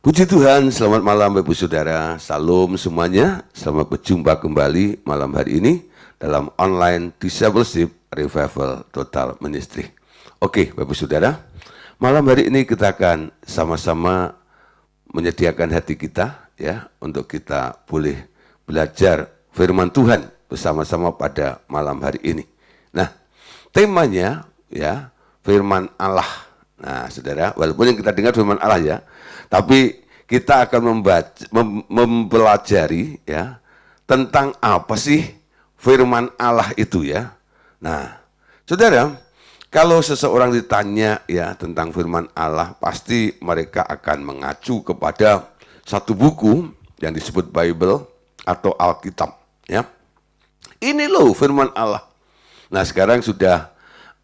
Puji Tuhan, selamat malam Bapak Saudara, Salam semuanya, selamat berjumpa kembali malam hari ini dalam online Discipleship Revival Total Ministry. Oke Bapak Saudara, malam hari ini kita akan sama-sama menyediakan hati kita ya untuk kita boleh belajar firman Tuhan bersama-sama pada malam hari ini. Nah, temanya ya firman Allah. Nah, Saudara, walaupun yang kita dengar firman Allah ya, tapi kita akan mempelajari ya tentang apa sih firman Allah itu ya. Nah, Saudara, kalau seseorang ditanya ya tentang firman Allah, pasti mereka akan mengacu kepada satu buku yang disebut Bible atau Alkitab ya. Ini loh firman Allah. Nah, sekarang sudah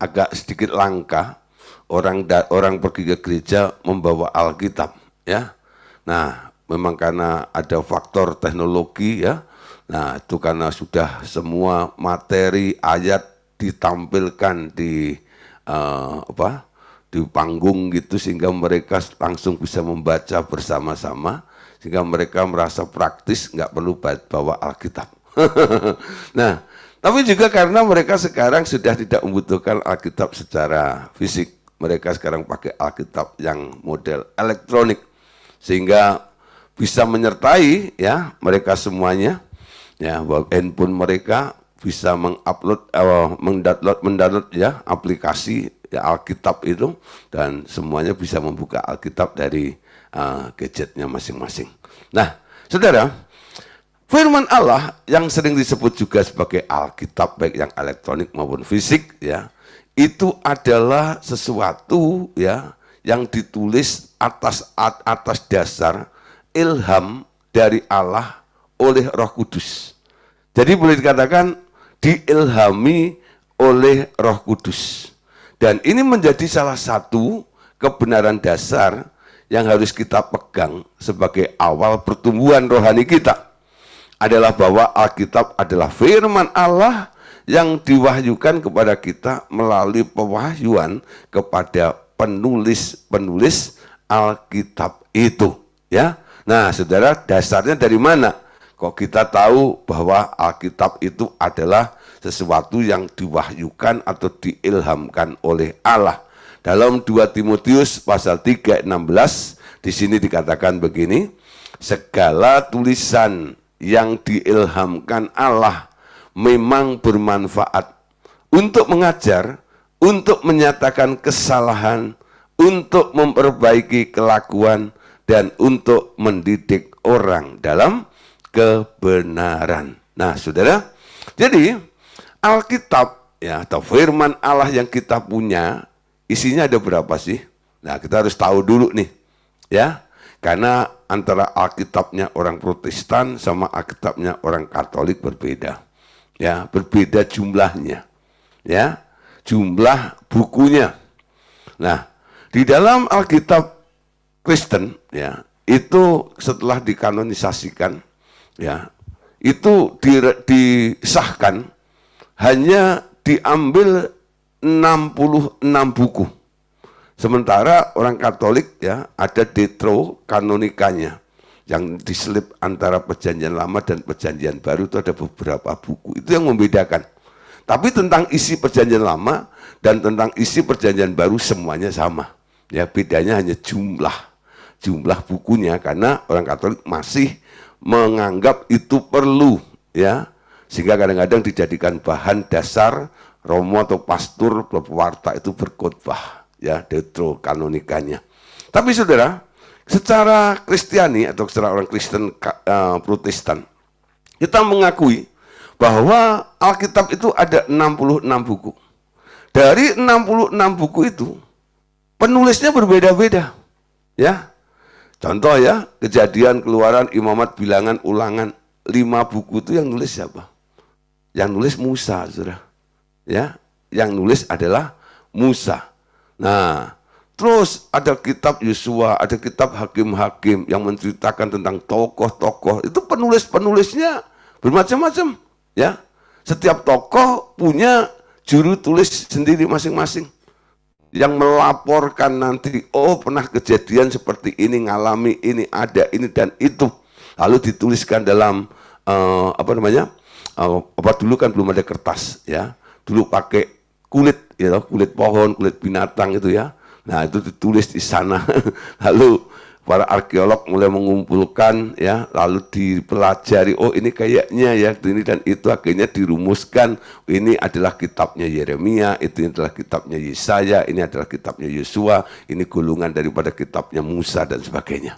agak sedikit langka orang pergi ke gereja membawa Alkitab ya. Nah, memang karena ada faktor teknologi ya. Nah, itu karena sudah semua materi ayat ditampilkan di di panggung gitu sehingga mereka langsung bisa membaca bersama-sama sehingga mereka merasa praktis nggak perlu bawa Alkitab. Nah, tapi juga karena mereka sekarang sudah tidak membutuhkan Alkitab secara fisik. Mereka sekarang pakai Alkitab yang model elektronik sehingga bisa menyertai ya mereka semuanya ya, handphone mereka bisa mendownload ya aplikasi ya Alkitab itu dan semuanya bisa membuka Alkitab dari gadgetnya masing-masing. Nah, Saudara, firman Allah yang sering disebut juga sebagai Alkitab baik yang elektronik maupun fisik ya, itu adalah sesuatu ya yang ditulis atas dasar ilham dari Allah oleh Roh Kudus. Jadi boleh dikatakan diilhami oleh Roh Kudus. Dan ini menjadi salah satu kebenaran dasar yang harus kita pegang sebagai awal pertumbuhan rohani kita. Adalah bahwa Alkitab adalah firman Allah yang diwahyukan kepada kita melalui pewahyuan kepada penulis-penulis Alkitab itu ya. Nah, Saudara, dasarnya dari mana? Kok kita tahu bahwa Alkitab itu adalah sesuatu yang diwahyukan atau diilhamkan oleh Allah? Dalam 2 Timotius pasal 3:16 di sini dikatakan begini, segala tulisan yang diilhamkan Allah memang bermanfaat untuk mengajar, untuk menyatakan kesalahan, untuk memperbaiki kelakuan, dan untuk mendidik orang dalam kebenaran. Nah, Saudara, jadi Alkitab ya atau firman Allah yang kita punya isinya ada berapa sih? Nah, kita harus tahu dulu nih ya. Karena antara Alkitabnya orang Protestan sama Alkitabnya orang Katolik berbeda. Ya, berbeda jumlahnya. Ya, jumlah bukunya. Nah, di dalam Alkitab Kristen ya, itu setelah dikanonisasikan ya, itu disahkan hanya diambil 66 buku. Sementara orang Katolik ya ada deuterokanonikanya yang diselip antara Perjanjian Lama dan Perjanjian Baru, itu ada beberapa buku. Itu yang membedakan. Tapi tentang isi Perjanjian Lama dan tentang isi Perjanjian Baru semuanya sama. Ya, bedanya hanya jumlah bukunya karena orang Katolik masih menganggap itu perlu ya. Sehingga kadang-kadang dijadikan bahan dasar romo atau pastor pewarta itu berkhotbah. Ya, deuterokanonikanya. Tapi Saudara, secara Kristiani atau secara orang Kristen Protestan, kita mengakui bahwa Alkitab itu ada 66 buku. Dari 66 buku itu, penulisnya berbeda-beda. Ya. Contoh ya, Kejadian, Keluaran, Imamat, Bilangan, Ulangan, 5 buku itu yang nulis siapa? Yang nulis Musa, Saudara. Ya, yang nulis adalah Musa. Nah, terus ada kitab Yosua, ada kitab Hakim-Hakim yang menceritakan tentang tokoh-tokoh. Itu penulis-penulisnya bermacam-macam, ya. Setiap tokoh punya juru tulis sendiri masing-masing. yang melaporkan nanti, oh pernah kejadian seperti ini, ngalami ini, ada ini dan itu, lalu dituliskan dalam apa namanya, apa dulu kan belum ada kertas ya, dulu pakai kulit ya, kulit pohon, kulit binatang itu ya. Nah itu ditulis di sana. Lalu para arkeolog mulai mengumpulkan ya, lalu dipelajari, oh ini kayaknya ya ini dan itu, akhirnya dirumuskan ini adalah kitabnya Yeremia, itu adalah kitabnya Yesaya, ini adalah kitabnya Yosua, ini gulungan daripada kitabnya Musa dan sebagainya.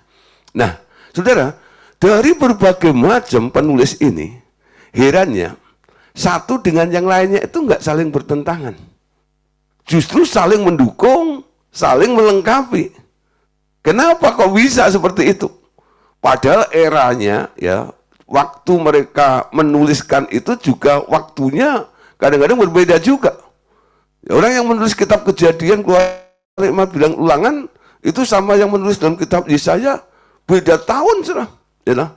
Nah, saudara, dari berbagai macam penulis ini, herannya satu dengan yang lainnya itu nggak saling bertentangan, justru saling mendukung, saling melengkapi. Kenapa kok bisa seperti itu? Padahal eranya ya, waktu mereka menuliskan itu juga waktunya kadang-kadang berbeda juga. Ya, orang yang menulis kitab Kejadian, Keluaran, Bilang, Ulangan itu sama yang menulis dalam kitab Yesaya beda tahun sudah, ya.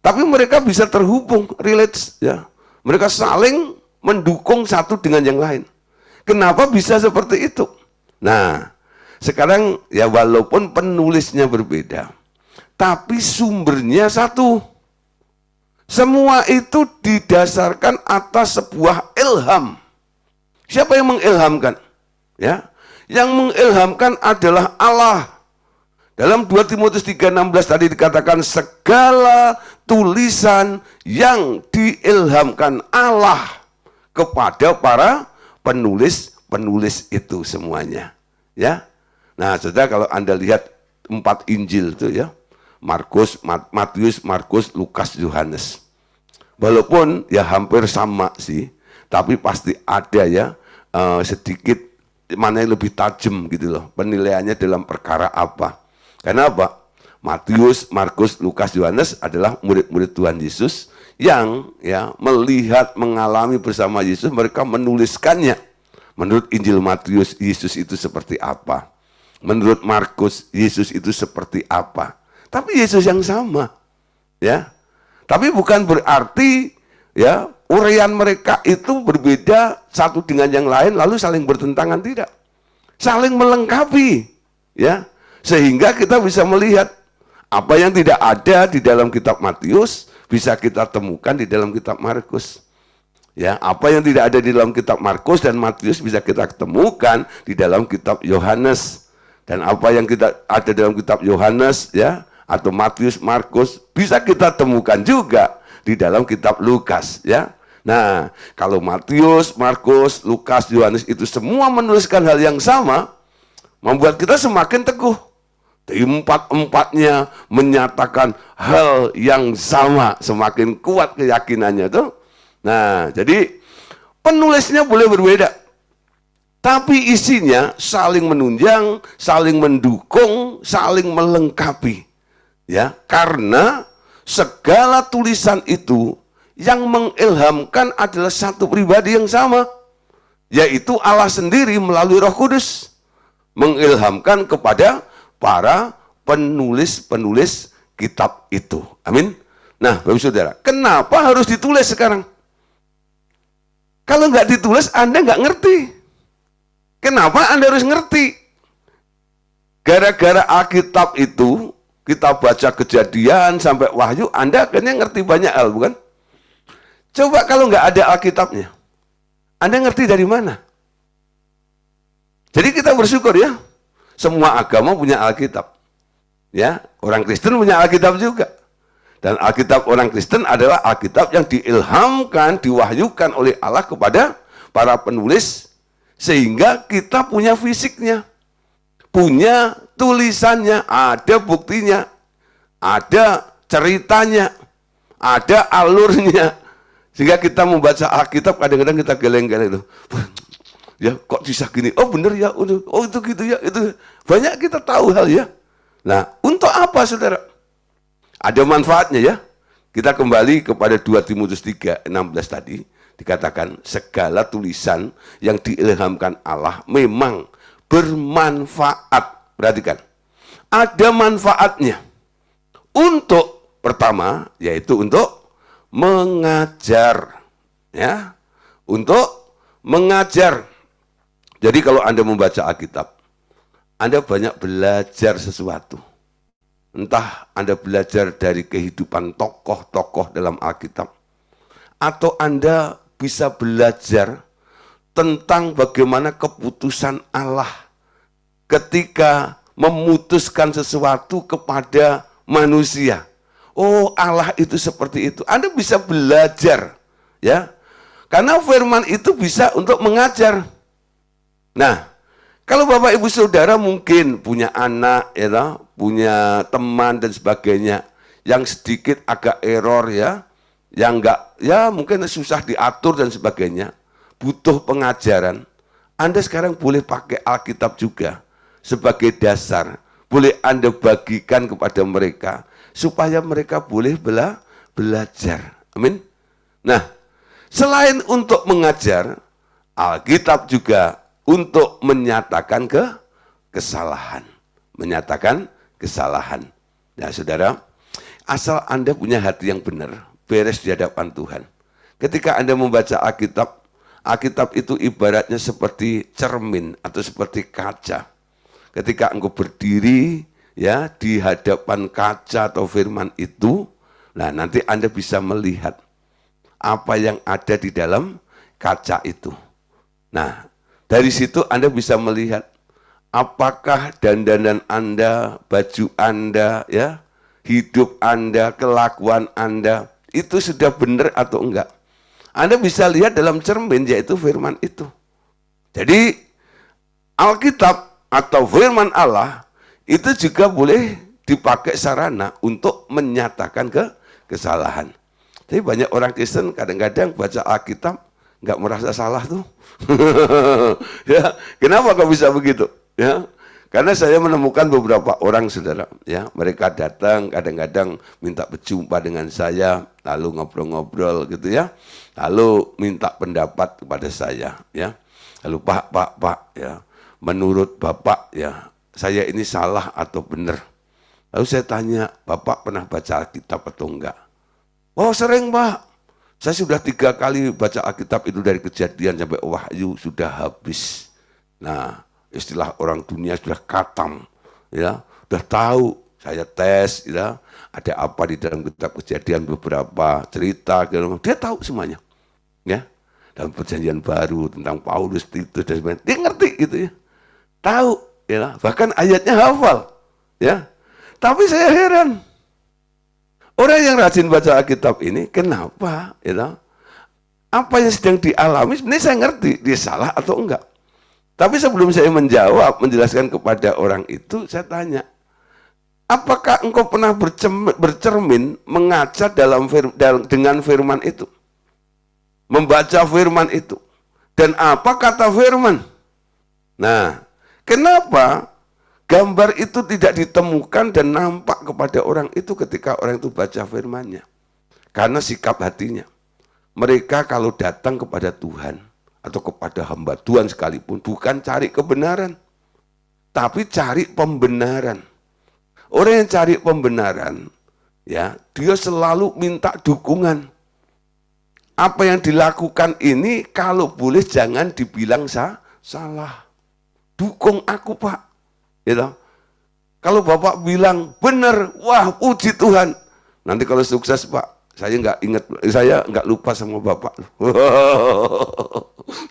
Tapi mereka bisa terhubung, relate ya. Mereka saling mendukung satu dengan yang lain. Kenapa bisa seperti itu? Nah, sekarang ya walaupun penulisnya berbeda, tapi sumbernya satu. Semua itu didasarkan atas sebuah ilham. Siapa yang mengilhamkan? Ya, yang mengilhamkan adalah Allah. Dalam 2 Timotius 3:16 tadi dikatakan segala tulisan yang diilhamkan Allah kepada para penulis itu semuanya. Ya. Nah, saudara, kalau Anda lihat 4 Injil itu ya, Markus, Matius, Markus, Lukas, Yohanes. Walaupun ya hampir sama sih, tapi pasti ada ya sedikit mana yang lebih tajam gitu loh, penilaiannya dalam perkara apa. Karena apa? Matius, Markus, Lukas, Yohanes adalah murid-murid Tuhan Yesus yang ya melihat, mengalami bersama Yesus, mereka menuliskannya. Menurut Injil Matius, Yesus itu seperti apa? Menurut Markus, Yesus itu seperti apa? Tapi Yesus yang sama, ya. Tapi bukan berarti ya uraian mereka itu berbeda satu dengan yang lain lalu saling bertentangan, tidak. Saling melengkapi, ya. Sehingga kita bisa melihat apa yang tidak ada di dalam kitab Matius bisa kita temukan di dalam kitab Markus. Ya, apa yang tidak ada di dalam kitab Markus dan Matius bisa kita temukan di dalam kitab Yohanes. Dan apa yang kita ada dalam kitab Yohanes ya atau Matius, Markus bisa kita temukan juga di dalam kitab Lukas ya. Nah, kalau Matius, Markus, Lukas, Yohanes itu semua menuliskan hal yang sama, membuat kita semakin teguh. Empat-empatnya menyatakan hal yang sama, semakin kuat keyakinannya tuh. Nah, jadi penulisnya boleh berbeda, tapi isinya saling menunjang, saling mendukung, saling melengkapi. Ya, karena segala tulisan itu yang mengilhamkan adalah satu pribadi yang sama, yaitu Allah sendiri melalui Roh Kudus mengilhamkan kepada para penulis-penulis kitab itu. Amin. Nah, Bapak Saudara, kenapa harus ditulis sekarang? Kalau nggak ditulis, Anda nggak ngerti. Kenapa Anda harus ngerti? Gara-gara Alkitab itu, kita baca Kejadian sampai Wahyu, Anda akhirnya ngerti banyak hal, bukan? Coba kalau nggak ada Alkitabnya, Anda ngerti dari mana? Jadi kita bersyukur ya, semua agama punya Alkitab. Ya, orang Kristen punya Alkitab juga. Dan Alkitab orang Kristen adalah Alkitab yang diilhamkan, diwahyukan oleh Allah kepada para penulis, sehingga kita punya fisiknya, punya tulisannya, ada buktinya, ada ceritanya, ada alurnya, sehingga kita membaca Alkitab kadang-kadang kita geleng-geleng itu. Ya kok bisa gini? Oh bener ya, oh itu gitu ya, itu banyak kita tahu hal ya. Nah, untuk apa saudara? Ada manfaatnya ya. Kita kembali kepada 2 Timotius 3:16 tadi, dikatakan segala tulisan yang diilhamkan Allah memang bermanfaat. Perhatikan, ada manfaatnya. Untuk pertama, yaitu untuk mengajar, ya, untuk mengajar. Jadi kalau Anda membaca Alkitab, Anda banyak belajar sesuatu. Entah Anda belajar dari kehidupan tokoh-tokoh dalam Alkitab, atau Anda bisa belajar tentang bagaimana keputusan Allah ketika memutuskan sesuatu kepada manusia. Oh, Allah itu seperti itu. Anda bisa belajar, ya. Karena firman itu bisa untuk mengajar. Nah, kalau Bapak Ibu Saudara mungkin punya anak, ya, punya teman dan sebagainya yang sedikit agak error, ya, yang enggak, ya mungkin susah diatur dan sebagainya, butuh pengajaran. Anda sekarang boleh pakai Alkitab juga sebagai dasar. Boleh Anda bagikan kepada mereka supaya mereka boleh belajar. Amin. Nah, selain untuk mengajar, Alkitab juga untuk menyatakan kesalahan. Menyatakan kesalahan. Nah, saudara, asal Anda punya hati yang benar, beres di hadapan Tuhan. Ketika Anda membaca Alkitab, Alkitab itu ibaratnya seperti cermin atau seperti kaca. Ketika engkau berdiri, ya, di hadapan kaca atau firman itu, nah nanti Anda bisa melihat apa yang ada di dalam kaca itu. Nah, dari situ Anda bisa melihat apakah dandanan Anda, baju Anda, ya, hidup Anda, kelakuan Anda itu sudah benar atau enggak. Anda bisa lihat dalam cermin, yaitu firman itu. Jadi Alkitab atau firman Allah itu juga boleh dipakai sarana untuk menyatakan kesalahan. Tapi banyak orang Kristen kadang-kadang baca Alkitab nggak merasa salah tuh. Ya, kenapa kok bisa begitu? Ya, karena saya menemukan beberapa orang, saudara, ya, mereka datang kadang-kadang minta berjumpa dengan saya, lalu ngobrol-ngobrol gitu, ya, lalu minta pendapat kepada saya, ya, lalu Pak, ya, menurut Bapak, ya, saya ini salah atau benar? Lalu saya tanya, Bapak pernah baca Alkitab atau enggak? Oh, sering, Pak. Saya sudah 3 kali baca Alkitab itu dari Kejadian sampai Wahyu sudah habis. Nah, istilah orang dunia sudah katam, ya, sudah tahu. Saya tes, ya, ada apa di dalam kitab Kejadian, beberapa cerita, dia tahu semuanya, ya. Dalam Perjanjian Baru tentang Paulus, Titus dan sebagainya, dia ngerti gitu, ya, tahu, ya, bahkan ayatnya hafal, ya. Tapi saya heran, orang yang rajin baca Alkitab ini, kenapa, ya, apa yang sedang dialami, sebenarnya saya ngerti, dia salah atau enggak. Tapi sebelum saya menjawab, menjelaskan kepada orang itu, saya tanya, apakah engkau pernah bercermin, mengaca dengan firman itu? Membaca firman itu. Dan apa kata firman? Nah, kenapa gambar itu tidak ditemukan dan nampak kepada orang itu ketika orang itu baca firman-Nya? Karena sikap hatinya. Mereka kalau datang kepada Tuhan atau kepada hamba Tuhan sekalipun, bukan cari kebenaran, tapi cari pembenaran. Orang yang cari pembenaran, ya, dia selalu minta dukungan. Apa yang dilakukan ini kalau boleh jangan dibilang salah. Dukung aku, Pak. Gitu. Kalau Bapak bilang benar, wah puji Tuhan. Nanti kalau sukses, Pak, saya nggak ingat, saya nggak lupa sama Bapak.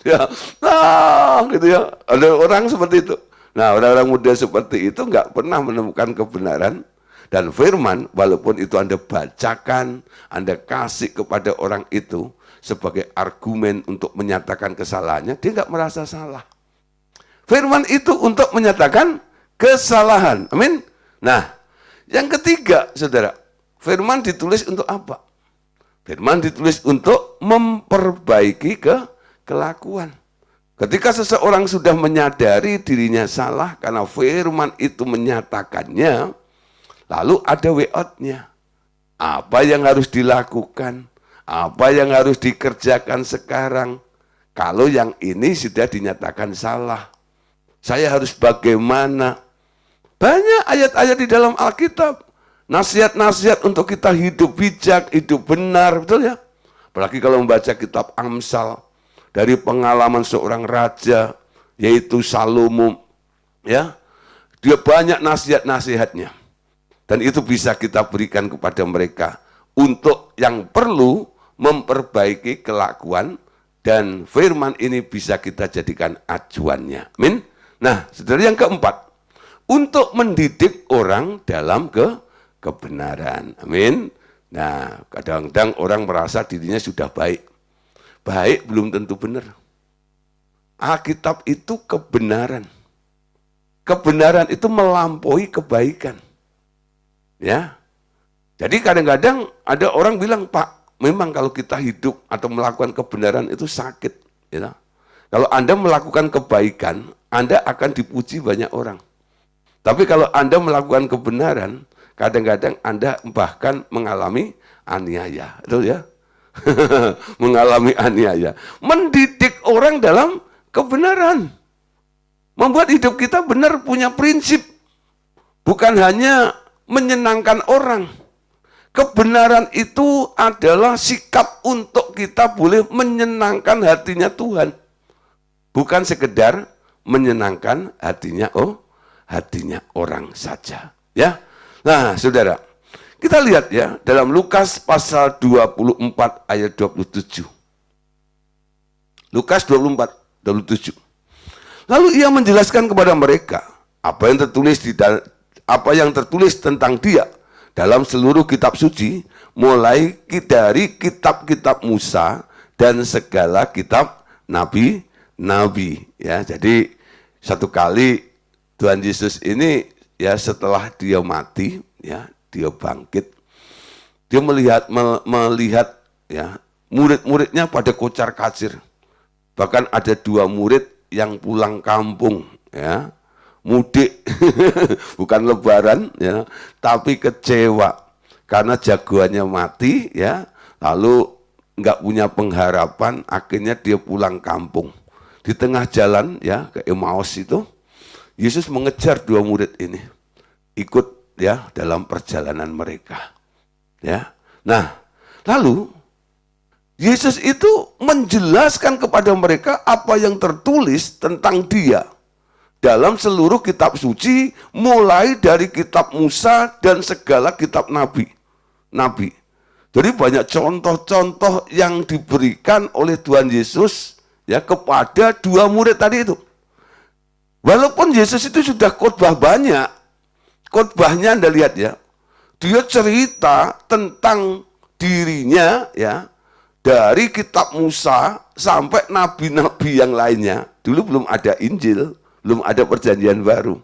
Ya, nah, gitu, ya. Ada orang seperti itu. Nah, orang-orang muda seperti itu nggak pernah menemukan kebenaran. Dan firman, walaupun itu Anda bacakan, Anda kasih kepada orang itu sebagai argumen untuk menyatakan kesalahannya, dia nggak merasa salah. Firman itu untuk menyatakan kesalahan. Amin. Nah, yang ketiga, saudara, firman ditulis untuk apa? Firman ditulis untuk memperbaiki kelakuan. Ketika seseorang sudah menyadari dirinya salah karena firman itu menyatakannya, lalu ada way out-nya. Apa yang harus dilakukan? Apa yang harus dikerjakan sekarang? Kalau yang ini sudah dinyatakan salah, saya harus bagaimana? Banyak ayat-ayat di dalam Alkitab. Nasihat-nasihat untuk kita hidup bijak, hidup benar, betul ya? Apalagi kalau membaca kitab Amsal, dari pengalaman seorang raja yaitu Salomo, ya. Dia banyak nasihat-nasihatnya. Dan itu bisa kita berikan kepada mereka untuk yang perlu memperbaiki kelakuan, dan firman ini bisa kita jadikan acuannya. Amin. Nah, saudara, yang keempat, untuk mendidik orang dalam kebenaran. Amin. Nah, kadang-kadang orang merasa dirinya sudah baik. Baik belum tentu benar. Alkitab itu kebenaran. Kebenaran itu melampaui kebaikan. Ya. Jadi kadang-kadang ada orang bilang, Pak, memang kalau kita hidup atau melakukan kebenaran itu sakit. Ya. Kalau Anda melakukan kebaikan, Anda akan dipuji banyak orang. Tapi kalau Anda melakukan kebenaran, kadang-kadang Anda bahkan mengalami aniaya. Betul ya? Mengalami aniaya. Mendidik orang dalam kebenaran. Membuat hidup kita benar, punya prinsip. Bukan hanya menyenangkan orang. Kebenaran itu adalah sikap untuk kita boleh menyenangkan hatinya Tuhan. Bukan sekedar menyenangkan hatinya hatinya orang saja. Ya. Nah, saudara, kita lihat ya dalam Lukas pasal 24 ayat 27. Lukas 24, 27. Lalu ia menjelaskan kepada mereka apa yang tertulis tentang dia dalam seluruh kitab suci, mulai dari kitab-kitab Musa dan segala kitab nabi-nabi. Ya, jadi satu kali Tuhan Yesus ini ya setelah dia mati, ya dia bangkit, dia melihat ya murid-muridnya pada kocar-kacir. Bahkan ada 2 murid yang pulang kampung, ya, mudik, bukan lebaran, ya, tapi kecewa karena jagoannya mati, ya, lalu nggak punya pengharapan, akhirnya dia pulang kampung. Di tengah jalan, ya, ke Emmaus itu, Yesus mengejar 2 murid ini, ikut, ya, dalam perjalanan mereka, ya. Nah, lalu Yesus itu menjelaskan kepada mereka apa yang tertulis tentang dia dalam seluruh kitab suci, mulai dari kitab Musa dan segala kitab nabi. Jadi banyak contoh-contoh yang diberikan oleh Tuhan Yesus ya kepada 2 murid tadi itu. Walaupun Yesus itu sudah khotbah banyak, khotbahnya Anda lihat ya, dia cerita tentang dirinya ya, dari kitab Musa sampai nabi-nabi yang lainnya. Dulu belum ada Injil, belum ada perjanjian baru.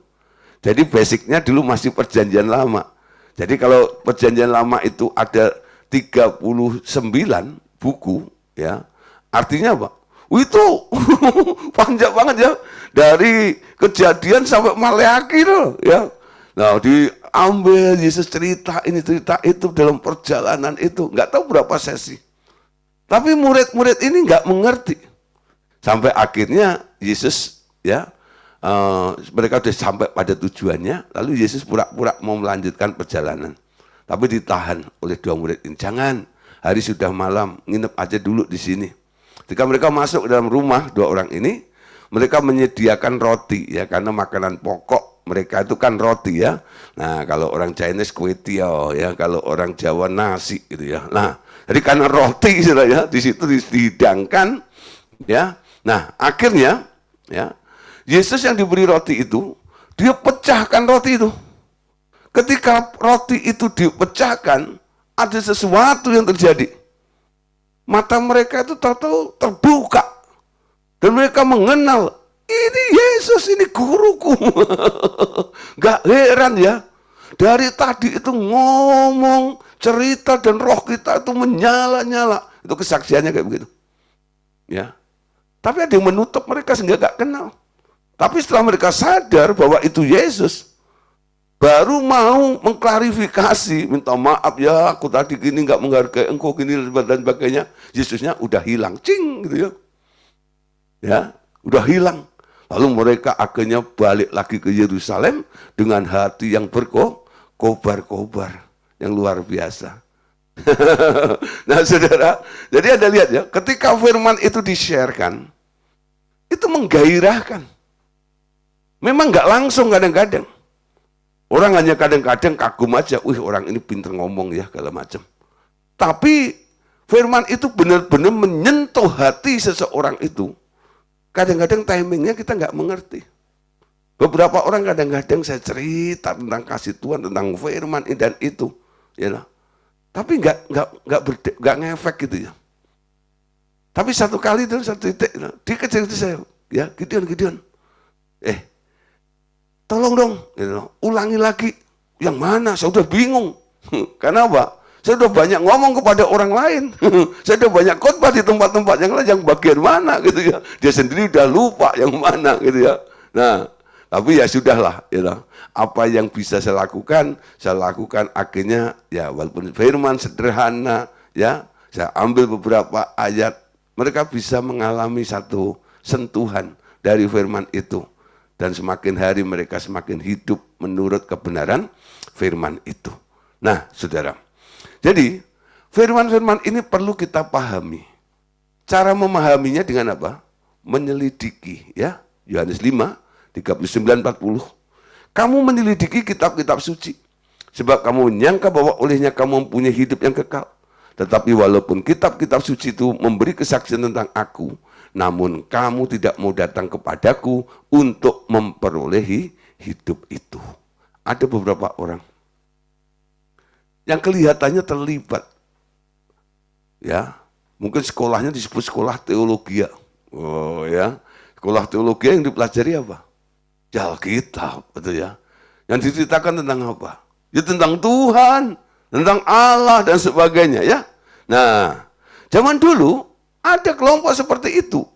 Jadi basicnya dulu masih perjanjian lama. Jadi kalau perjanjian lama itu ada 39 buku, ya, artinya apa? Itu panjang banget ya, dari Kejadian sampai Maleakhi loh, ya. Nah, diambil Yesus cerita ini cerita itu dalam perjalanan itu, nggak tahu berapa sesi. Tapi murid-murid ini nggak mengerti. Sampai akhirnya Yesus, ya, mereka sudah sampai pada tujuannya, lalu Yesus pura-pura mau melanjutkan perjalanan. Tapi ditahan oleh 2 murid ini. Jangan, hari sudah malam, nginep aja dulu di sini. Ketika mereka masuk ke dalam rumah 2 orang ini, mereka menyediakan roti, ya, karena makanan pokok mereka itu kan roti, ya. Nah, kalau orang Chinese kue tiao, ya, kalau orang Jawa nasi gitu ya. Nah, jadi karena roti ya, di situ dihidangkan, ya. Nah, akhirnya, ya, Yesus yang diberi roti itu, dia pecahkan roti itu. Ketika roti itu dipecahkan, ada sesuatu yang terjadi. Mata mereka itu tahu-tahu terbuka. Dan mereka mengenal, ini Yesus, ini guruku. Gak heran ya, dari tadi itu ngomong, cerita, dan roh kita itu menyala-nyala. Itu kesaksiannya kayak begitu. Ya. Tapi ada yang menutup mereka sehingga gak kenal. Tapi setelah mereka sadar bahwa itu Yesus, baru mau mengklarifikasi, minta maaf ya, aku tadi gini gak menghargai engkau gini dan sebagainya. Yesusnya udah hilang, cing gitu ya. Ya, udah hilang. Lalu mereka akhirnya balik lagi ke Yerusalem dengan hati yang berkobar-kobar, yang luar biasa. Nah, saudara, jadi Anda lihat ya, ketika firman itu di-sharekan, itu menggairahkan. Memang nggak langsung kadang-kadang. Orang hanya kadang-kadang kagum aja, wih orang ini pinter ngomong ya, segala macam. Tapi firman itu benar-benar menyentuh hati seseorang itu. Kadang-kadang timingnya kita nggak mengerti. Beberapa orang kadang-kadang saya cerita tentang kasih Tuhan, tentang firman ini dan itu, ya lah. Tapi nggak ngefek gitu ya. Tapi satu kali itu satu titik, dia kecil itu saya, ya Gideon, tolong dong, gitu, ulangi lagi. Yang mana? Saya udah bingung. Karena apa? Saya udah banyak ngomong kepada orang lain. Saya udah banyak khotbah di tempat-tempat yang lain, yang bagian mana gitu ya. Dia sendiri udah lupa yang mana gitu ya. Nah, tapi ya sudahlah, ya. Apa yang bisa saya lakukan akhirnya ya walaupun firman sederhana ya, saya ambil beberapa ayat, mereka bisa mengalami satu sentuhan dari firman itu. Dan semakin hari mereka semakin hidup menurut kebenaran firman itu. Nah, saudara, jadi firman-firman ini perlu kita pahami. Cara memahaminya dengan apa? Menyelidiki, ya. Yohanes 5, 39-40. Kamu menyelidiki kitab-kitab suci, sebab kamu menyangka bahwa olehnya kamu mempunyai hidup yang kekal. Tetapi walaupun kitab-kitab suci itu memberi kesaksian tentang aku, namun kamu tidak mau datang kepadaku untuk memperolehi hidup itu. Ada beberapa orang yang kelihatannya terlibat, ya, mungkin sekolahnya disebut sekolah teologi. Oh ya, sekolah teologi yang dipelajari apa? Ya Alkitab, betul ya. Yang diceritakan tentang apa? Ya tentang Tuhan, tentang Allah dan sebagainya ya. Nah, zaman dulu ada kelompok seperti itu.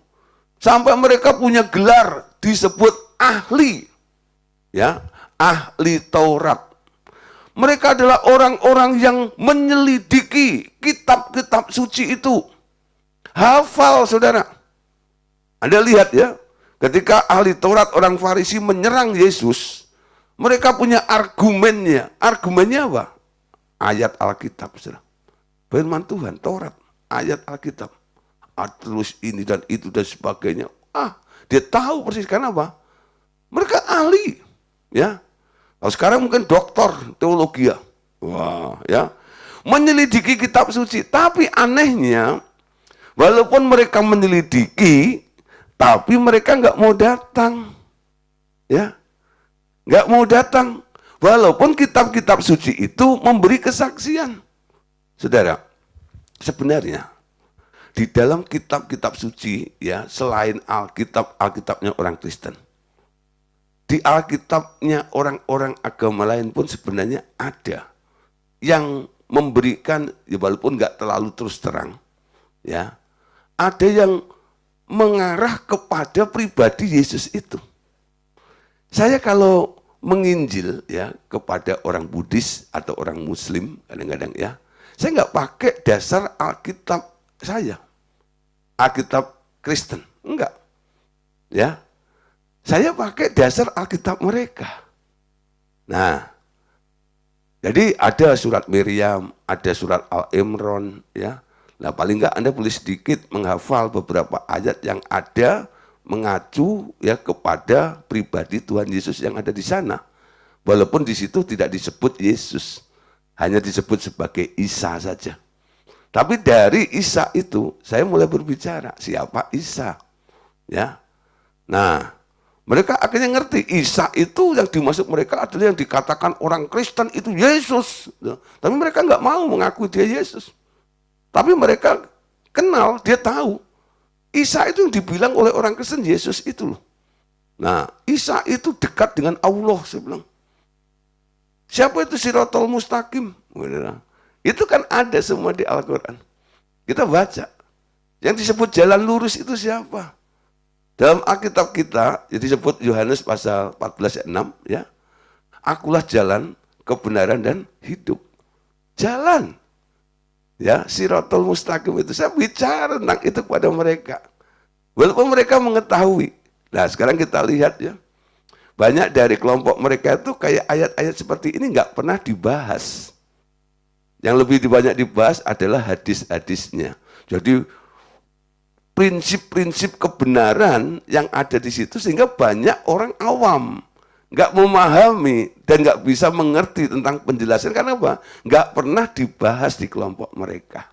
Sampai mereka punya gelar disebut ahli. Ya, ahli Taurat. Mereka adalah orang-orang yang menyelidiki kitab-kitab suci itu. Hafal, saudara. Anda lihat ya, ketika ahli Taurat orang Farisi menyerang Yesus, mereka punya argumennya. Argumennya apa? Ayat Alkitab, saudara. Firman Tuhan, Taurat, ayat Alkitab. Terus ini dan itu dan sebagainya. Dia tahu persis, karena apa? Mereka ahli, ya. Kalau sekarang mungkin doktor teologi ya. Wah, ya. Menyelidiki kitab suci, tapi anehnya walaupun mereka menyelidiki, tapi mereka nggak mau datang. Ya. Nggak mau datang. Walaupun kitab-kitab suci itu memberi kesaksian. Saudara, sebenarnya di dalam kitab-kitab suci ya, selain Alkitab, Alkitabnya orang Kristen, di Alkitabnya orang-orang agama lain pun sebenarnya ada yang memberikan, ya walaupun nggak terlalu terus terang, ya, ada yang mengarah kepada pribadi Yesus itu. Saya kalau menginjil ya kepada orang Buddhis atau orang Muslim kadang-kadang ya, saya nggak pakai dasar Alkitab saya, Alkitab Kristen, enggak, ya. Saya pakai dasar Alkitab mereka. Nah, jadi ada surat Miriam, ada surat Al-Imran, ya. Nah, paling enggak Anda boleh sedikit menghafal beberapa ayat yang ada mengacu ya kepada pribadi Tuhan Yesus yang ada di sana. Walaupun di situ tidak disebut Yesus, hanya disebut sebagai Isa saja. Tapi dari Isa itu saya mulai berbicara siapa Isa, ya. Nah, mereka akhirnya ngerti Isa itu yang dimaksud mereka adalah yang dikatakan orang Kristen itu Yesus. Tapi mereka nggak mau mengakui dia Yesus. Tapi mereka kenal, dia tahu Isa itu yang dibilang oleh orang Kristen Yesus itu loh. Nah, Isa itu dekat dengan Allah, saya bilang. Siapa itu Siratal Mustaqim? Itu kan ada semua di Al-Quran. Kita baca. Yang disebut jalan lurus itu siapa? Dalam Alkitab kita, jadi disebut Yohanes pasal 14 ayat 6, ya. Akulah jalan, kebenaran, dan hidup. Jalan. Ya, Siratal Mustaqim itu. Saya bicara tentang itu kepada mereka. Walaupun mereka mengetahui. Nah, sekarang kita lihat ya. Banyak dari kelompok mereka itu kayak ayat-ayat seperti ini nggak pernah dibahas. Yang lebih banyak dibahas adalah hadis-hadisnya. Jadi prinsip-prinsip kebenaran yang ada di situ sehingga banyak orang awam nggak memahami dan nggak bisa mengerti tentang penjelasan. Karena apa? Nggak pernah dibahas di kelompok mereka.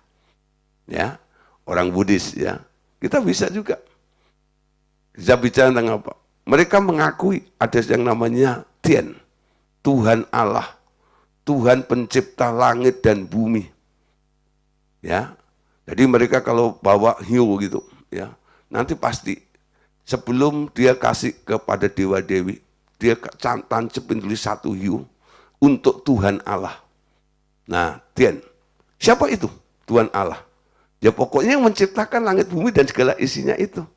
Ya, orang Buddhis ya, kita bisa juga. Bisa bicara tentang apa? Mereka mengakui ada yang namanya Tien, Tuhan Allah, Tuhan pencipta langit dan bumi. Ya, jadi mereka kalau bawa hiu gitu, ya, nanti pasti sebelum dia kasih kepada dewa-dewi, dia tancapin tulis satu hiu untuk Tuhan Allah. Nah, Tien, siapa itu Tuhan Allah? Ya pokoknya yang menciptakan langit bumi dan segala isinya itu.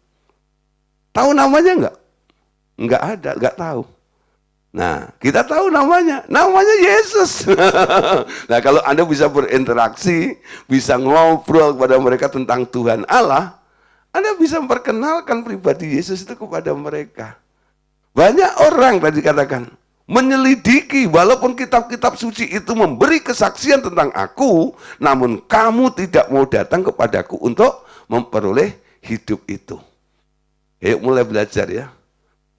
Tahu namanya enggak? Enggak ada, enggak tahu. Nah, kita tahu namanya Yesus. Nah, kalau Anda bisa berinteraksi, bisa ngobrol kepada mereka tentang Tuhan Allah, Anda bisa memperkenalkan pribadi Yesus itu kepada mereka. Banyak orang tadi katakan, menyelidiki walaupun kitab-kitab suci itu memberi kesaksian tentang aku, namun kamu tidak mau datang kepadaku untuk memperoleh hidup itu. Yuk mulai belajar ya.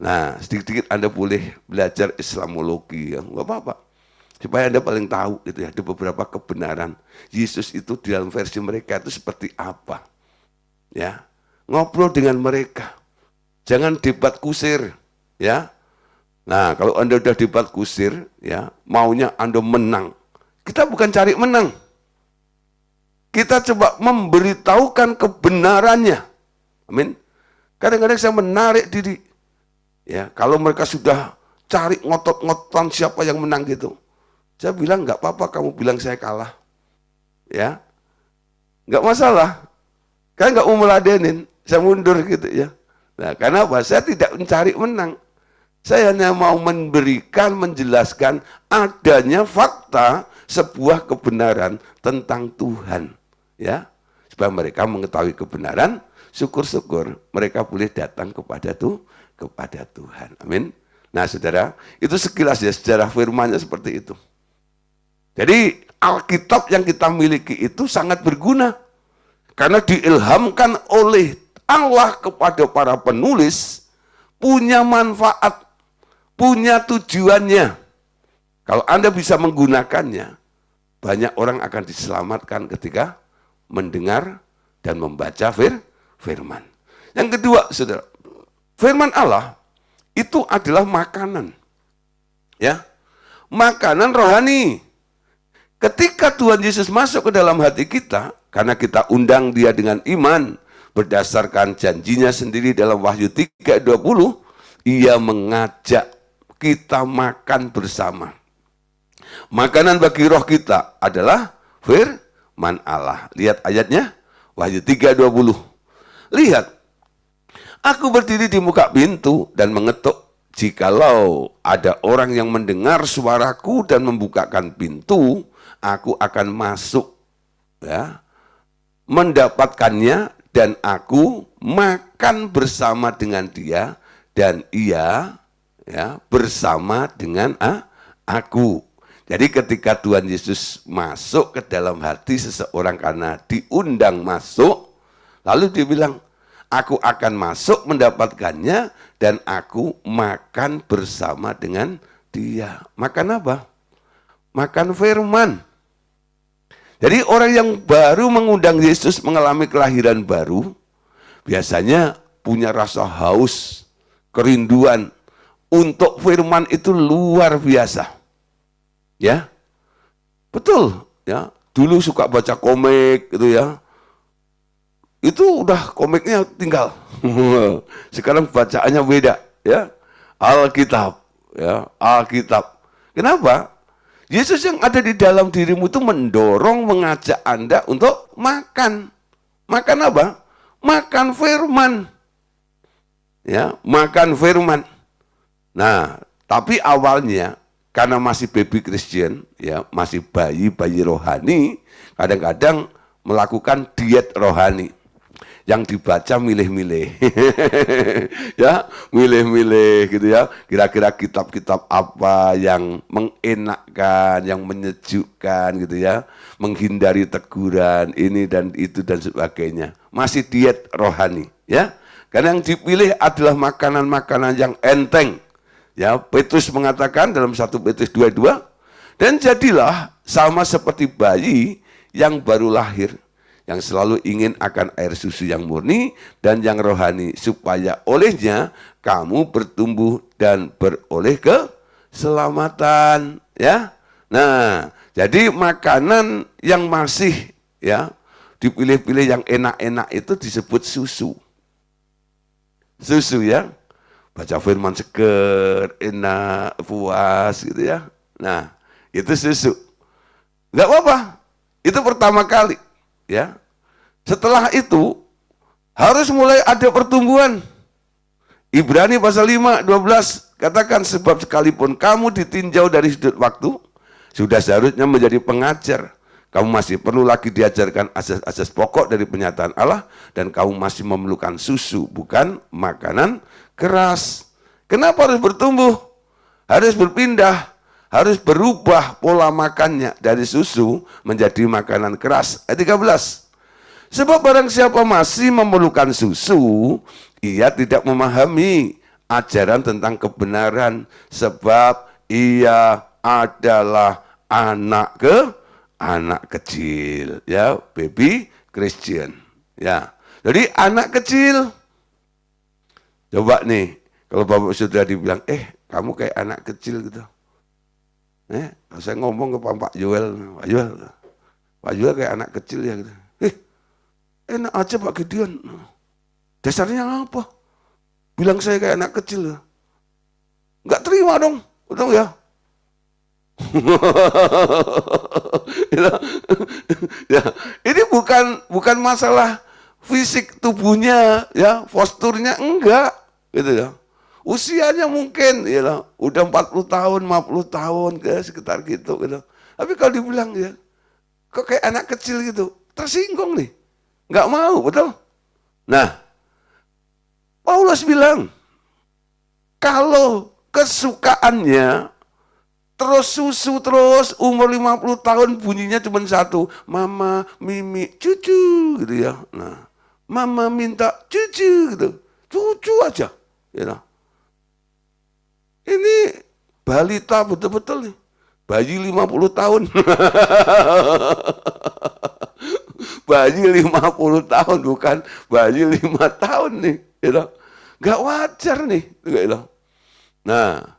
Nah, sedikit-sedikit Anda boleh belajar Islamologi, ya, nggak apa-apa. Supaya Anda paling tahu gitu ya, ada beberapa kebenaran. Yesus itu di dalam versi mereka itu seperti apa. Ya, ngobrol dengan mereka. Jangan debat kusir, ya. Nah, kalau Anda udah debat kusir, ya, maunya Anda menang. Kita bukan cari menang. Kita coba memberitahukan kebenarannya. Amin. Kadang-kadang saya menarik diri. Ya, kalau mereka sudah cari ngotot-ngototan siapa yang menang gitu, saya bilang nggak apa-apa kamu bilang saya kalah, ya, nggak masalah, kan nggak mau meladenin, saya mundur gitu ya. Nah, karena apa? Saya tidak mencari menang, saya hanya mau memberikan, menjelaskan adanya fakta sebuah kebenaran tentang Tuhan, ya, supaya mereka mengetahui kebenaran. Syukur-syukur mereka boleh datang kepada Tuhan. Amin. Nah, saudara, itu sekilas ya sejarah firman-Nya seperti itu. Jadi Alkitab yang kita miliki itu sangat berguna karena diilhamkan oleh Allah kepada para penulis, punya manfaat, punya tujuannya. Kalau Anda bisa menggunakannya, banyak orang akan diselamatkan ketika mendengar dan membaca firman. Yang kedua, saudara, firman Allah itu adalah makanan. Ya. Makanan rohani. Ketika Tuhan Yesus masuk ke dalam hati kita, karena kita undang dia dengan iman, berdasarkan janjinya sendiri dalam Wahyu 3:20, ia mengajak kita makan bersama. Makanan bagi roh kita adalah firman Allah. Lihat ayatnya, Wahyu 3:20. Lihat, aku berdiri di muka pintu dan mengetuk. Jikalau ada orang yang mendengar suaraku dan membukakan pintu, aku akan masuk, ya, mendapatkannya dan aku makan bersama dengan dia dan ia, ya, bersama dengan aku. Jadi ketika Tuhan Yesus masuk ke dalam hati seseorang karena diundang masuk, lalu dia bilang, aku akan masuk mendapatkannya dan aku makan bersama dengan dia. Makan apa? Makan firman. Jadi orang yang baru mengundang Yesus mengalami kelahiran baru, biasanya punya rasa haus, kerinduan untuk firman itu luar biasa. Ya, betul. Ya, dulu suka baca komik gitu ya. Itu udah komiknya tinggal. Sekarang bacaannya beda, ya. Alkitab, ya, Alkitab. Kenapa? Yesus yang ada di dalam dirimu itu mendorong, mengajak Anda untuk makan. Makan apa? Makan firman. Ya, makan firman. Nah, tapi awalnya karena masih baby Christian, ya, masih bayi rohani, kadang-kadang melakukan diet rohani. yang dibaca milih-milih. Ya, milih-milih gitu ya. Kira-kira kitab-kitab apa yang mengenakkan, yang menyejukkan gitu ya. Menghindari teguran ini dan itu dan sebagainya. Masih diet rohani ya. Karena yang dipilih adalah makanan-makanan yang enteng. Ya, Petrus mengatakan dalam 1 Petrus 2:2, dan jadilah sama seperti bayi yang baru lahir, yang selalu ingin akan air susu yang murni dan yang rohani, supaya olehnya kamu bertumbuh dan beroleh keselamatan. Ya, nah, jadi makanan yang masih ya dipilih-pilih yang enak-enak itu disebut susu. Susu ya, baca firman seger, enak, puas gitu ya. Nah, itu susu. Enggak apa-apa. Itu pertama kali, ya. Setelah itu harus mulai ada pertumbuhan. Ibrani pasal 5:12 katakan, sebab sekalipun kamu ditinjau dari sudut waktu, sudah seharusnya menjadi pengajar. Kamu masih perlu lagi diajarkan asas-asas pokok dari penyataan Allah, dan kamu masih memerlukan susu, bukan makanan keras. Kenapa harus bertumbuh? Harus berpindah, harus berubah pola makannya dari susu menjadi makanan keras. Ayat 13. Sebab barang siapa masih memerlukan susu, ia tidak memahami ajaran tentang kebenaran, sebab ia adalah anak kecil, ya, baby Christian, ya. Jadi anak kecil. Coba nih, kalau Bapak sudah dibilang, kamu kayak anak kecil gitu. Saya ngomong ke Pak Joel, Pak Joel kayak anak kecil ya gitu. Enak aja Pak Gideon. Dasarnya apa? Bilang saya kayak anak kecil ya. Nggak terima dong, betul ya? Ya, ini bukan masalah fisik tubuhnya, ya, posturnya enggak, gitu ya. Usianya mungkin, ya, udah 40 tahun, 50 tahun, sekitar gitu, gitu. Tapi kalau dibilang ya, kok kayak anak kecil gitu, tersinggung nih, nggak mau, betul? Nah, Paulus bilang, kalau kesukaannya terus susu terus, umur 50 tahun bunyinya cuma satu, mama, mimi, cucu gitu ya. Nah, mama minta cucu gitu, cucu aja. Ya. Ini balita betul-betul nih, bayi 50 tahun. Bayi 50 tahun, bukan bayi 5 tahun nih. Ya. Gak wajar nih. Ya. Nah,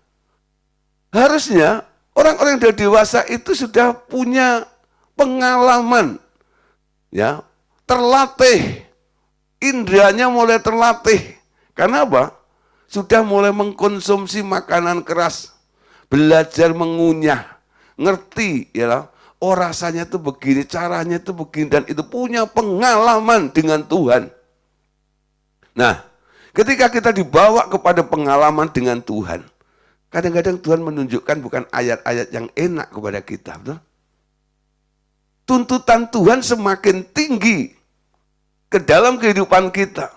harusnya orang-orang yang sudah dewasa itu sudah punya pengalaman, ya, terlatih, indranya mulai terlatih. Karena apa? Sudah mulai mengkonsumsi makanan keras, belajar mengunyah, ngerti, ya, oh rasanya itu begini, caranya itu begini, dan itu punya pengalaman dengan Tuhan. Nah, ketika kita dibawa kepada pengalaman dengan Tuhan, kadang-kadang Tuhan menunjukkan bukan ayat-ayat yang enak kepada kita, betul? Tuntutan Tuhan semakin tinggi ke dalam kehidupan kita.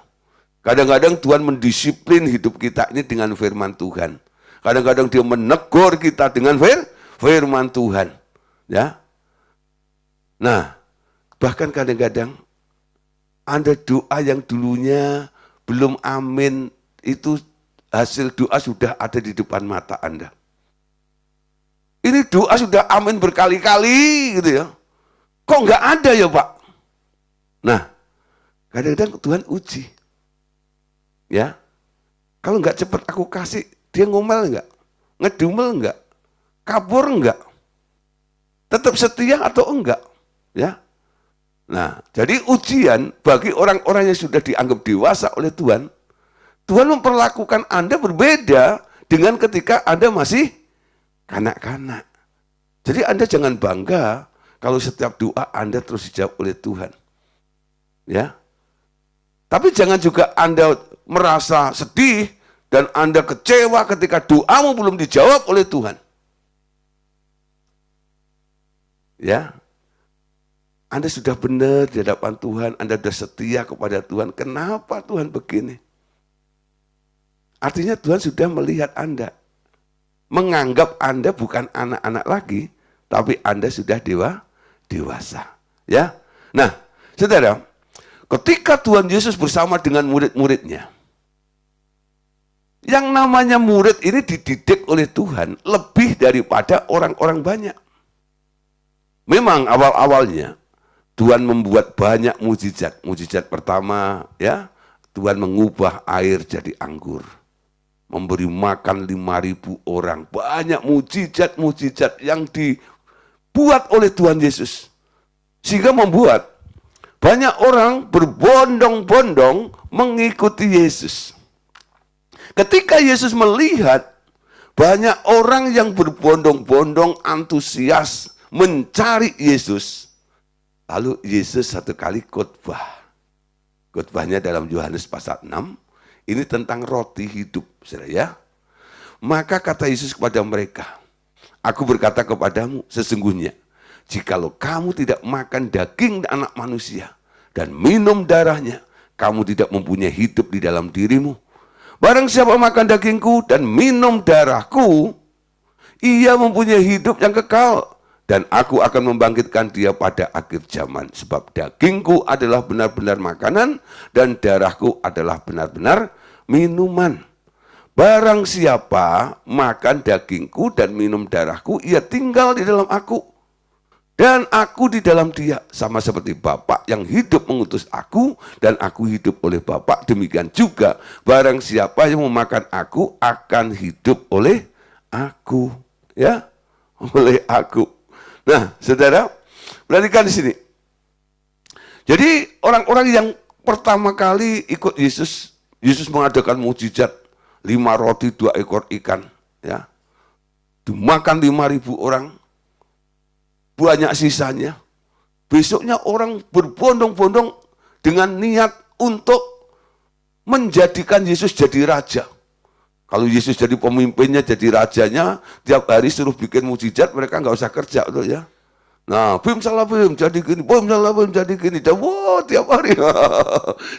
Kadang-kadang Tuhan mendisiplin hidup kita ini dengan firman Tuhan. Kadang-kadang Dia menegur kita dengan firman Tuhan. Ya. Nah, bahkan kadang-kadang Anda doa yang dulunya belum amin, itu hasil doa sudah ada di depan mata Anda. Ini doa sudah amin berkali-kali gitu ya. Kok nggak ada ya Pak? Nah, kadang-kadang Tuhan uji. Ya, kalau nggak cepat aku kasih, dia ngomel nggak? Ngedumel nggak? Kabur nggak? Tetap setia atau enggak? Ya. Nah, jadi ujian bagi orang-orang yang sudah dianggap dewasa oleh Tuhan, Tuhan memperlakukan Anda berbeda dengan ketika Anda masih kanak-kanak. Jadi Anda jangan bangga kalau setiap doa Anda terus dijawab oleh Tuhan. Ya. Tapi jangan juga Anda merasa sedih dan Anda kecewa ketika doamu belum dijawab oleh Tuhan. Ya. Anda sudah benar di hadapan Tuhan, Anda sudah setia kepada Tuhan. Kenapa Tuhan begini? Artinya Tuhan sudah melihat Anda. Menganggap Anda bukan anak-anak lagi, tapi Anda sudah dewasa. Ya. Nah, saudara, ketika Tuhan Yesus bersama dengan murid-muridnya, yang namanya murid ini dididik oleh Tuhan lebih daripada orang-orang banyak. Memang awal-awalnya Tuhan membuat banyak mujizat. Mujizat pertama, ya, Tuhan mengubah air jadi anggur. Memberi makan 5.000 orang. Banyak mujizat-mujizat yang dibuat oleh Tuhan Yesus. Sehingga membuat banyak orang berbondong-bondong mengikuti Yesus. Ketika Yesus melihat banyak orang yang berbondong-bondong antusias mencari Yesus, lalu Yesus satu kali khotbah. Khotbahnya dalam Yohanes pasal 6, ini tentang roti hidup, saudara ya. Maka kata Yesus kepada mereka, aku berkata kepadamu, sesungguhnya, jikalau kamu tidak makan daging anak manusia dan minum darahnya, kamu tidak mempunyai hidup di dalam dirimu. Barang siapa makan dagingku dan minum darahku, ia mempunyai hidup yang kekal. Dan aku akan membangkitkan dia pada akhir zaman. Sebab dagingku adalah benar-benar makanan dan darahku adalah benar-benar minuman. Barang siapa makan dagingku dan minum darahku, ia tinggal di dalam aku. Dan aku di dalam dia, sama seperti Bapa yang hidup mengutus aku, dan aku hidup oleh Bapa. Demikian juga, barang siapa yang memakan aku, akan hidup oleh aku. Ya, oleh aku. Nah, saudara, perhatikan di sini. Jadi, orang-orang yang pertama kali ikut Yesus, Yesus mengadakan mujizat, 5 roti, 2 ekor ikan. Ya, dimakan 5.000 orang. Banyak sisanya. Besoknya orang berbondong-bondong dengan niat untuk menjadikan Yesus jadi raja. Kalau Yesus jadi pemimpinnya, jadi rajanya, tiap hari suruh bikin mujizat, mereka nggak usah kerja tuh ya. Nah, bim salah bim jadi gini, bim salah bim jadi gini, dan wow, tiap hari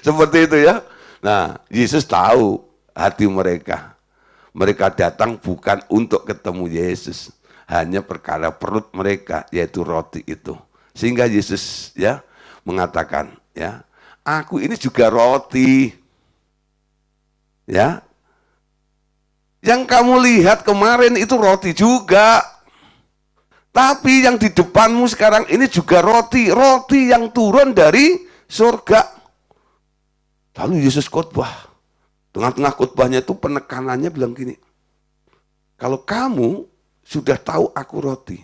seperti itu ya. Nah, Yesus tahu hati mereka. Mereka datang bukan untuk ketemu Yesus, hanya perkara perut mereka, yaitu roti itu. Sehingga Yesus ya mengatakan, ya, aku ini juga roti, ya. Yang kamu lihat kemarin itu roti juga. Tapi yang di depanmu sekarang ini juga roti. Roti yang turun dari surga. Lalu Yesus khotbah. Tengah-tengah khotbahnya itu penekanannya bilang gini. Kalau kamu sudah tahu aku roti.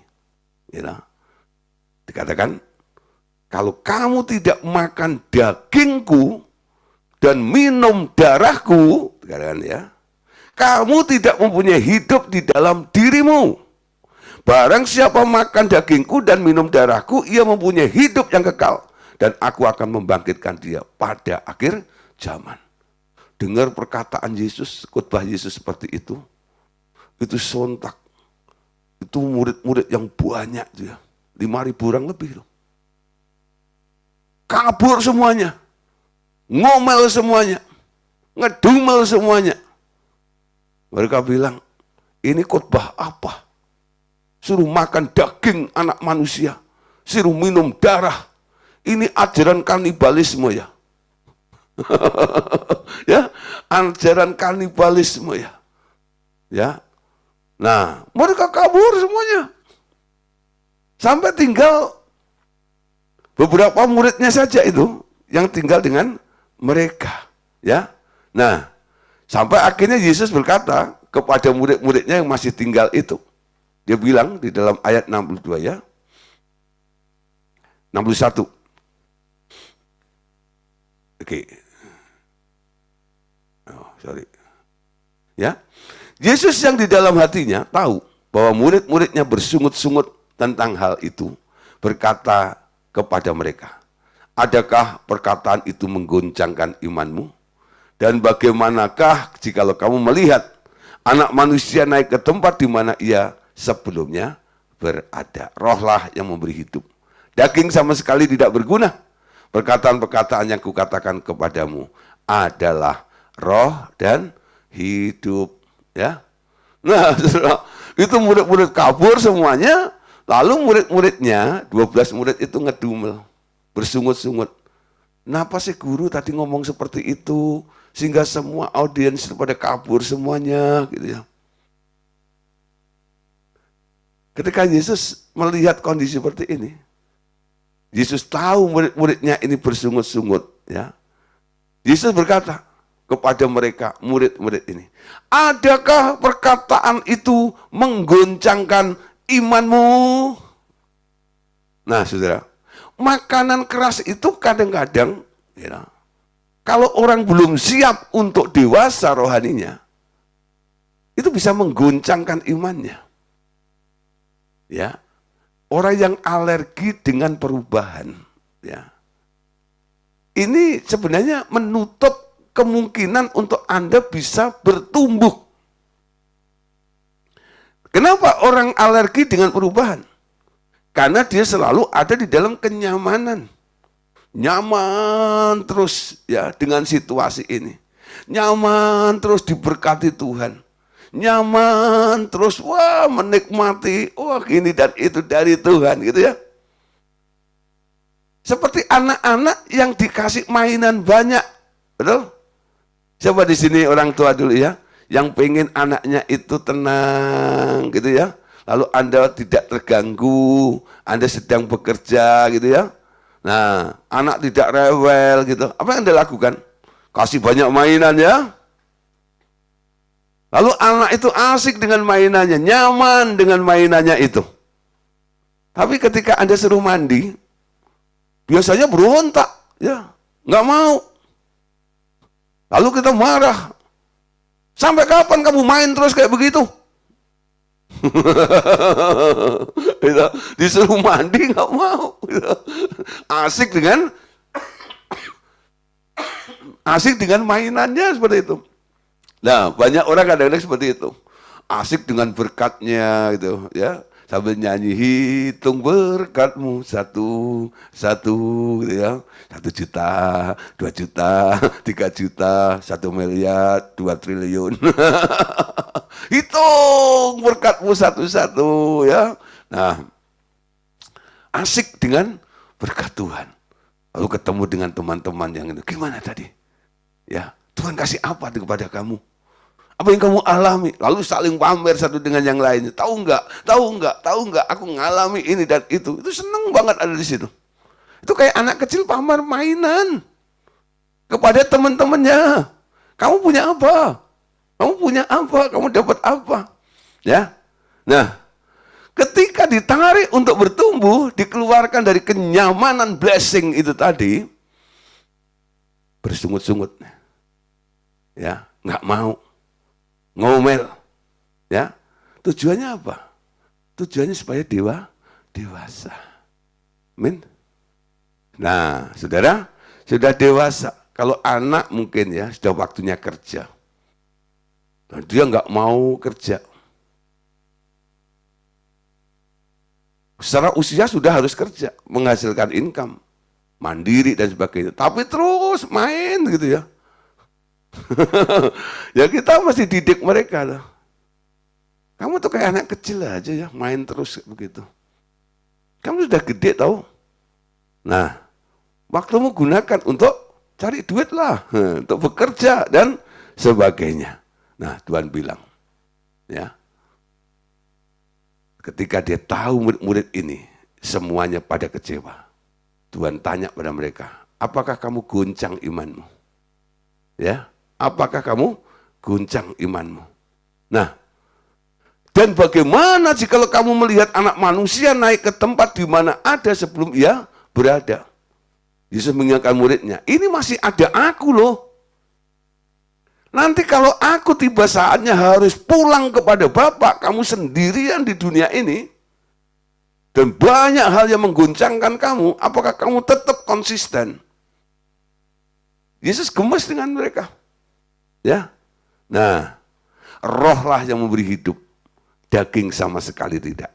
Ya, dikatakan, kalau kamu tidak makan dagingku dan minum darahku, dikatakan ya, kamu tidak mempunyai hidup di dalam dirimu. Barang siapa makan dagingku dan minum darahku, ia mempunyai hidup yang kekal. Dan aku akan membangkitkan dia pada akhir zaman. Dengar perkataan Yesus, khotbah Yesus seperti itu sontak. Itu murid-murid yang banyak dia. 5.000 orang lebih loh. Kabur semuanya. Ngomel semuanya. Ngedumel semuanya. Mereka bilang, ini khotbah apa? Suruh makan daging anak manusia. Suruh minum darah. Ini ajaran kanibalisme ya. Ya, ajaran kanibalisme ya. Ya. Nah, mereka kabur semuanya. Sampai tinggal beberapa muridnya saja itu yang tinggal dengan mereka, ya. Nah, sampai akhirnya Yesus berkata kepada murid-muridnya yang masih tinggal itu. Dia bilang di dalam ayat 62 ya. 61. Oke. Oh, sorry. Ya. Yesus yang di dalam hatinya tahu bahwa murid-muridnya bersungut-sungut tentang hal itu, berkata kepada mereka, adakah perkataan itu menggoncangkan imanmu? Dan bagaimanakah jikalau kamu melihat anak manusia naik ke tempat di mana ia sebelumnya berada? Rohlah yang memberi hidup. Daging sama sekali tidak berguna. Perkataan-perkataan yang kukatakan kepadamu adalah roh dan hidup. Ya, nah itu murid-murid kabur semuanya. Lalu murid-muridnya, 12 murid itu ngedumel, bersungut-sungut. Kenapa sih guru tadi ngomong seperti itu? Sehingga semua audiens pada kabur semuanya, gitu ya. Ketika Yesus melihat kondisi seperti ini, Yesus tahu murid-muridnya ini bersungut-sungut, ya. Yesus berkata kepada mereka, murid-murid ini, adakah perkataan itu menggoncangkan imanmu? Nah, saudara, makanan keras itu kadang-kadang, ya, kalau orang belum siap untuk dewasa rohaninya, itu bisa menggoncangkan imannya. Ya, orang yang alergi dengan perubahan, ya, ini sebenarnya menutup kemungkinan untuk Anda bisa bertumbuh. Kenapa orang alergi dengan perubahan? Karena dia selalu ada di dalam kenyamanan. Nyaman terus ya dengan situasi ini. Nyaman terus diberkati Tuhan. Nyaman terus, wah menikmati, wah gini dan itu dari Tuhan gitu ya. Seperti anak-anak yang dikasih mainan banyak, betul? Coba di sini orang tua dulu ya, yang pengen anaknya itu tenang gitu ya. Lalu Anda tidak terganggu, Anda sedang bekerja gitu ya. Nah, anak tidak rewel gitu. Apa yang Anda lakukan? Kasih banyak mainan ya. Lalu anak itu asik dengan mainannya, nyaman dengan mainannya itu. Tapi ketika Anda suruh mandi, biasanya berontak, ya, nggak mau. Lalu kita marah. Sampai kapan kamu main terus kayak begitu? Disuruh mandi nggak mau. Asik dengan mainannya seperti itu. Nah, banyak orang kadang-kadang seperti itu. Asik dengan berkatnya gitu, ya. Sambil nyanyi, hitung berkatmu satu gitu ya. 1 juta, 2 juta, 3 juta, 1 miliar, 2 triliun. Hitung berkatmu satu-satu ya. Nah, asik dengan berkat Tuhan. Lalu ketemu dengan teman-teman yang itu, gimana tadi? Ya, Tuhan kasih apa kepada kamu? Apa yang kamu alami? Lalu saling pamer satu dengan yang lainnya. Tahu enggak, aku ngalami ini dan itu. Itu seneng banget ada di situ. Itu kayak anak kecil pamer mainan kepada teman-temannya. Kamu punya apa? Kamu dapat apa? Ya. Nah, ketika ditarik untuk bertumbuh, dikeluarkan dari kenyamanan blessing itu tadi, bersungut-sungut. Ya, nggak mau. Ngomel, ya. Tujuannya apa? Tujuannya supaya dewasa. Amin. Nah, saudara, sudah dewasa. Kalau anak mungkin ya, sudah waktunya kerja. Dan dia nggak mau kerja. Secara usia sudah harus kerja, menghasilkan income, mandiri dan sebagainya. Tapi terus main gitu ya. Ya kita mesti didik mereka loh. Kamu tuh kayak anak kecil aja ya, main terus begitu. Kamu sudah gede tau. Nah, waktumu gunakan untuk cari duit lah, untuk bekerja dan sebagainya. Nah, Tuhan bilang, ya, ketika dia tahu murid-murid ini semuanya pada kecewa, Tuhan tanya pada mereka, apakah kamu goncang imanmu? Ya. Apakah kamu guncang imanmu? Nah, dan bagaimana jika kamu melihat anak manusia naik ke tempat di mana ada sebelum ia berada? Yesus mengingatkan muridnya, ini masih ada aku loh. Nanti kalau aku tiba saatnya harus pulang kepada Bapa, kamu sendirian di dunia ini, dan banyak hal yang mengguncangkan kamu, apakah kamu tetap konsisten? Yesus gemes dengan mereka. Ya, nah, rohlah yang memberi hidup, daging sama sekali tidak.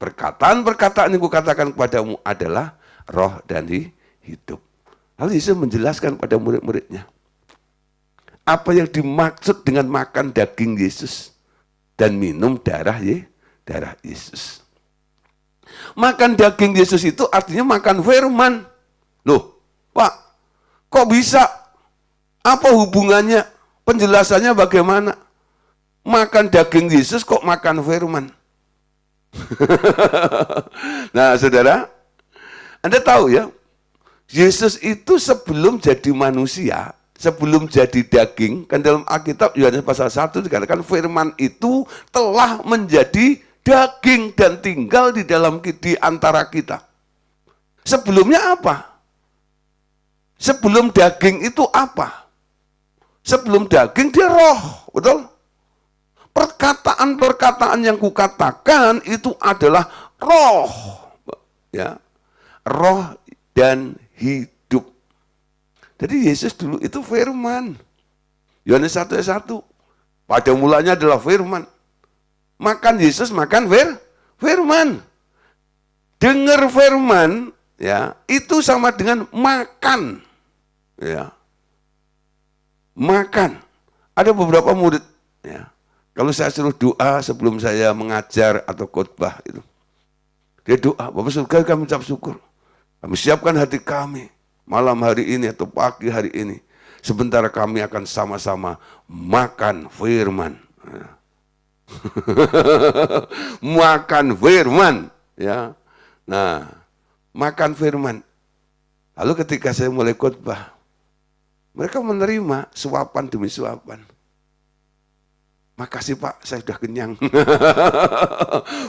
Perkataan-perkataan yang kukatakan kepadamu adalah roh dan hidup. Lalu Yesus menjelaskan pada murid-muridnya apa yang dimaksud dengan makan daging Yesus dan minum darah Yesus. Makan daging Yesus itu artinya makan firman. Loh, Pak, kok bisa? Apa hubungannya? Penjelasannya bagaimana? Makan daging Yesus kok makan firman? Nah, saudara, Anda tahu ya, Yesus itu sebelum jadi manusia, sebelum jadi daging, kan dalam Alkitab Yohanes pasal 1 dikatakan firman itu telah menjadi daging dan tinggal di dalam di antara kita. Sebelumnya apa? Sebelum daging itu apa? Sebelum daging dia roh, betul? Perkataan-perkataan yang kukatakan itu adalah roh, ya, roh dan hidup. Jadi Yesus dulu itu firman. Yohanes 1 ayat 1. Pada mulanya adalah firman. Makan Yesus, makan firman. Dengar firman, ya, itu sama dengan makan. Ya. Makan. Ada beberapa murid, ya. Kalau saya suruh doa sebelum saya mengajar atau khotbah itu. Dia doa, Bapak surga kami ucap syukur. Kami siapkan hati kami malam hari ini atau pagi hari ini. Sebentar kami akan sama-sama makan firman. Makan firman, ya. Nah, makan firman. Lalu ketika saya mulai khotbah, mereka menerima suapan demi suapan. Makasih Pak, saya sudah kenyang.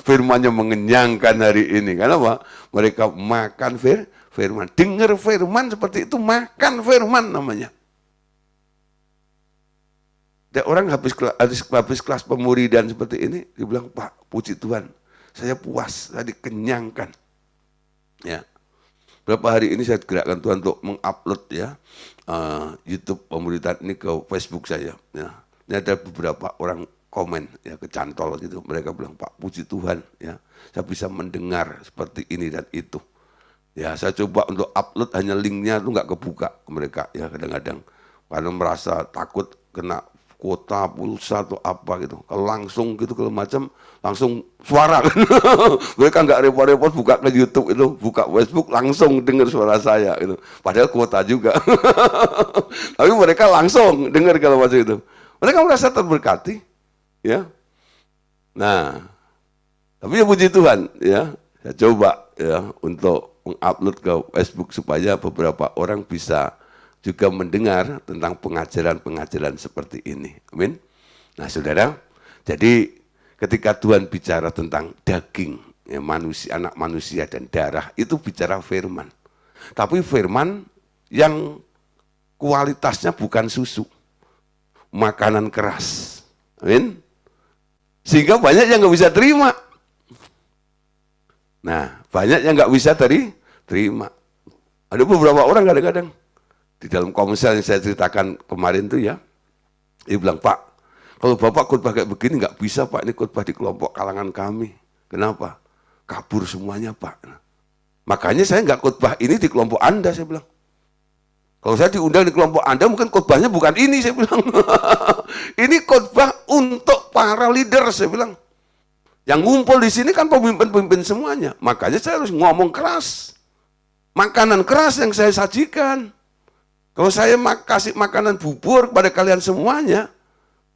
Firmannya mengenyangkan hari ini. Kenapa? Mereka makan firman. Dengar firman seperti itu, makan firman namanya. Ada orang habis kelas pemuridan seperti ini, dia bilang, Pak, puji Tuhan, saya puas, saya dikenyangkan. Ya. Berapa hari ini saya gerakkan Tuhan untuk mengupload ya YouTube pemuridan ini ke Facebook saya. Ya. Ini ada beberapa orang komen ya kecantol gitu. Mereka bilang, Pak, puji Tuhan ya, saya bisa mendengar seperti ini dan itu. Ya, saya coba untuk upload hanya linknya itu nggak kebuka ke mereka ya kadang-kadang karena merasa takut kena kuota pulsa atau apa gitu. Kalau langsung gitu kalau macam langsung suara kan. Mereka nggak repot-repot buka ke YouTube itu, buka Facebook langsung dengar suara saya gitu. Padahal kuota juga. Tapi mereka langsung dengar kalau macam itu. Mereka merasa terberkati, ya. Nah, tapi ya puji Tuhan, ya. Saya coba ya untuk mengupload ke Facebook supaya beberapa orang bisa juga mendengar tentang pengajaran-pengajaran seperti ini. Amin. Nah, saudara, jadi ketika Tuhan bicara tentang daging, ya, manusia, anak manusia dan darah, itu bicara firman. Tapi firman yang kualitasnya bukan susu. Makanan keras, amin. Sehingga banyak yang nggak bisa terima. Nah, banyak yang nggak bisa terima. Ada beberapa orang kadang-kadang di dalam komsel yang saya ceritakan kemarin tuh ya, dia bilang, Pak, kalau Bapak khotbah kayak begini nggak bisa Pak, ini khotbah di kelompok kalangan kami. Kenapa? Kabur semuanya Pak. Makanya saya nggak khotbah ini di kelompok Anda, saya bilang. Kalau saya diundang di kelompok Anda, mungkin khotbahnya bukan ini, saya bilang. Ini khotbah untuk para leader, saya bilang. Yang ngumpul di sini kan pemimpin-pemimpin semuanya. Makanya saya harus ngomong keras. Makanan keras yang saya sajikan. Kalau saya kasih makanan bubur kepada kalian semuanya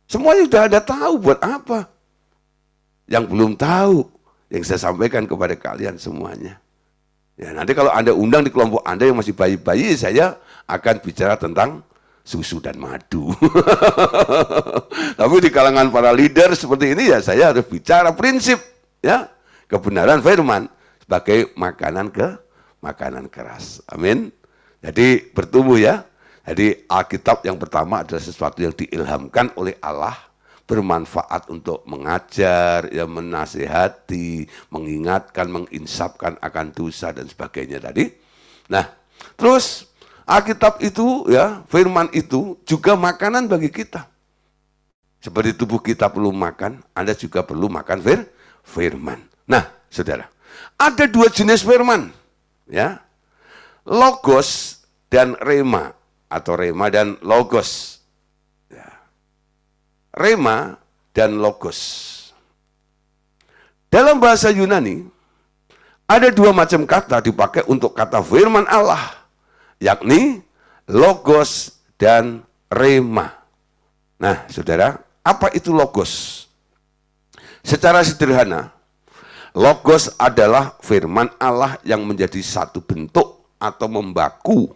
sudah ada tahu buat apa. Yang belum tahu, yang saya sampaikan kepada kalian semuanya. Ya, nanti kalau Anda undang di kelompok Anda yang masih bayi-bayi, saya akan bicara tentang susu dan madu. Tapi di kalangan para leader seperti ini ya saya harus bicara prinsip ya, kebenaran firman sebagai makanan keras. Amin. Jadi bertumbuh ya. Jadi Alkitab yang pertama adalah sesuatu yang diilhamkan oleh Allah, bermanfaat untuk mengajar, ya, menasihati, mengingatkan, menginsapkan akan dosa dan sebagainya tadi. Nah, terus Alkitab itu ya, firman itu juga makanan bagi kita. Seperti tubuh kita perlu makan, Anda juga perlu makan firman. Nah, saudara, ada dua jenis firman, ya. logos dan rema, atau rema dan logos. Ya. Rema dan logos. Dalam bahasa Yunani, ada dua macam kata dipakai untuk kata firman Allah, yakni logos dan rema. Nah, saudara, apa itu logos? Secara sederhana, logos adalah firman Allah yang menjadi satu bentuk atau membaku,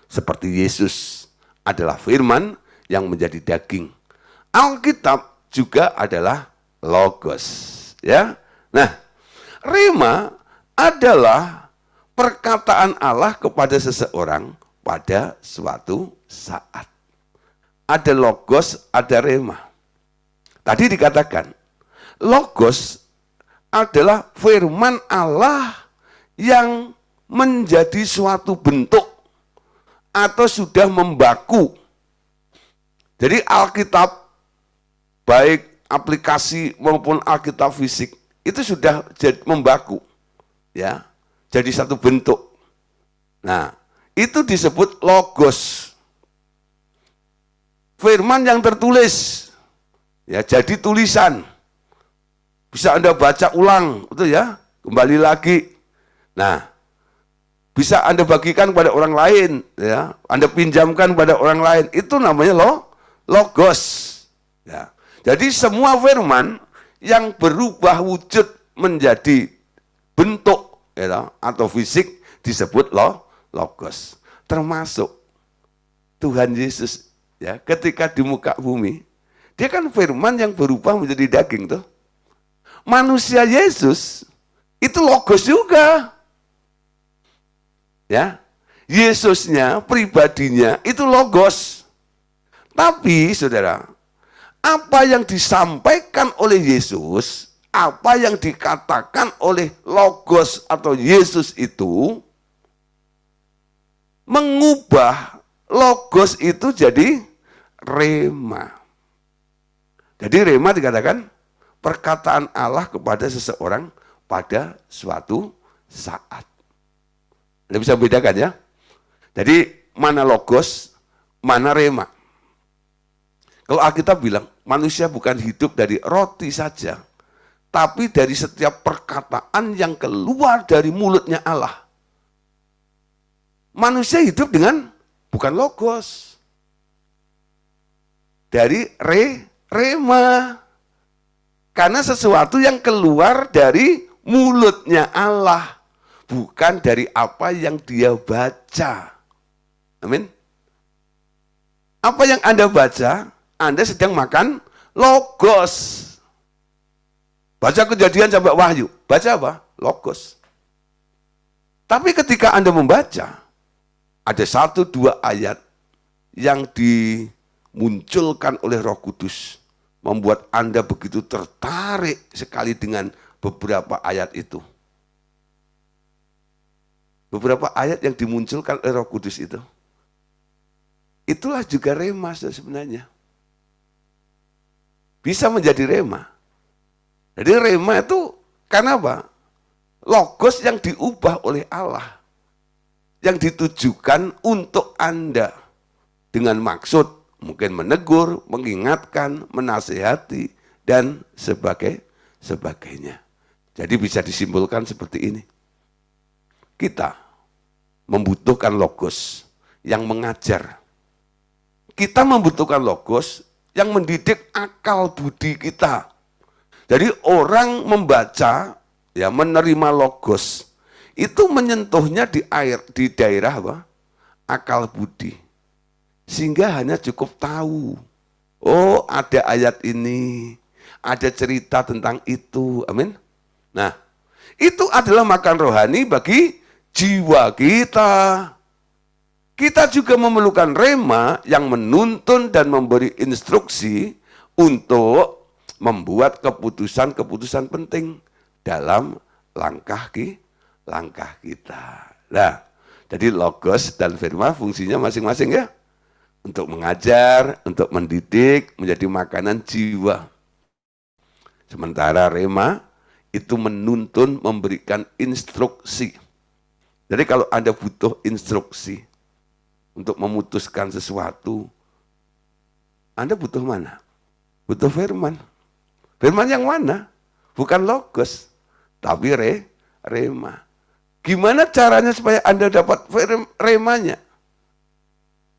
seperti Yesus adalah firman yang menjadi daging. Alkitab juga adalah logos, ya. Nah, rema adalah perkataan Allah kepada seseorang pada suatu saat. Ada logos, ada rema. Tadi dikatakan, logos adalah firman Allah yang menjadi suatu bentuk atau sudah membaku. Jadi Alkitab, baik aplikasi maupun Alkitab fisik, itu sudah membaku, ya, jadi satu bentuk. Nah, itu disebut logos. Firman yang tertulis, ya, jadi tulisan. Bisa Anda baca ulang, itu ya, kembali lagi. Nah, bisa Anda bagikan kepada orang lain, ya, Anda pinjamkan pada orang lain. Itu namanya logos. Ya. Jadi semua firman yang berubah wujud menjadi bentuk, ya, atau fisik disebut logos. Termasuk Tuhan Yesus, ya, ketika di muka bumi, dia kan firman yang berubah menjadi daging tuh. Manusia Yesus itu logos juga. Ya. Yesusnya, pribadinya itu logos. Tapi saudara, apa yang disampaikan oleh Yesus, apa yang dikatakan oleh logos atau Yesus itu mengubah logos itu jadi rema. Jadi rema dikatakan perkataan Allah kepada seseorang pada suatu saat. Anda bisa bedakan, ya. Jadi mana logos, mana rema. Kalau Alkitab bilang manusia bukan hidup dari roti saja, tapi dari setiap perkataan yang keluar dari mulutnya Allah. Manusia hidup dengan bukan logos, dari rema. Karena sesuatu yang keluar dari mulutnya Allah, bukan dari apa yang dia baca. Amin. Apa yang Anda baca, Anda sedang makan logos. Baca Kejadian sampai Wahyu, baca apa? Logos. Tapi ketika Anda membaca, ada 1-2 ayat yang dimunculkan oleh Roh Kudus, membuat Anda begitu tertarik sekali dengan beberapa ayat itu. Beberapa ayat yang dimunculkan oleh Roh Kudus itu. Itulah juga rema sebenarnya. Bisa menjadi rema. Jadi rema itu karena apa? Logos yang diubah oleh Allah. Yang ditujukan untuk Anda. Dengan maksud mungkin menegur, mengingatkan, menasihati, dan sebagainya. Jadi bisa disimpulkan seperti ini. Kita membutuhkan logos yang mengajar. Kita membutuhkan logos yang mendidik akal budi kita. Jadi orang membaca, ya, menerima logos, itu menyentuhnya di daerah apa? Akal budi. Sehingga hanya cukup tahu, oh ada ayat ini, ada cerita tentang itu, amin. Nah, itu adalah makan rohani bagi jiwa kita. Kita juga memerlukan rema yang menuntun dan memberi instruksi untuk membuat keputusan-keputusan penting dalam langkah kita. Nah, jadi logos dan firman fungsinya masing-masing, ya. Untuk mengajar, untuk mendidik, menjadi makanan jiwa. Sementara rema itu menuntun, memberikan instruksi. Jadi kalau Anda butuh instruksi untuk memutuskan sesuatu, Anda butuh mana? Butuh firman. Firman yang mana? Bukan logos, tapi rema. Gimana caranya supaya Anda dapat remanya?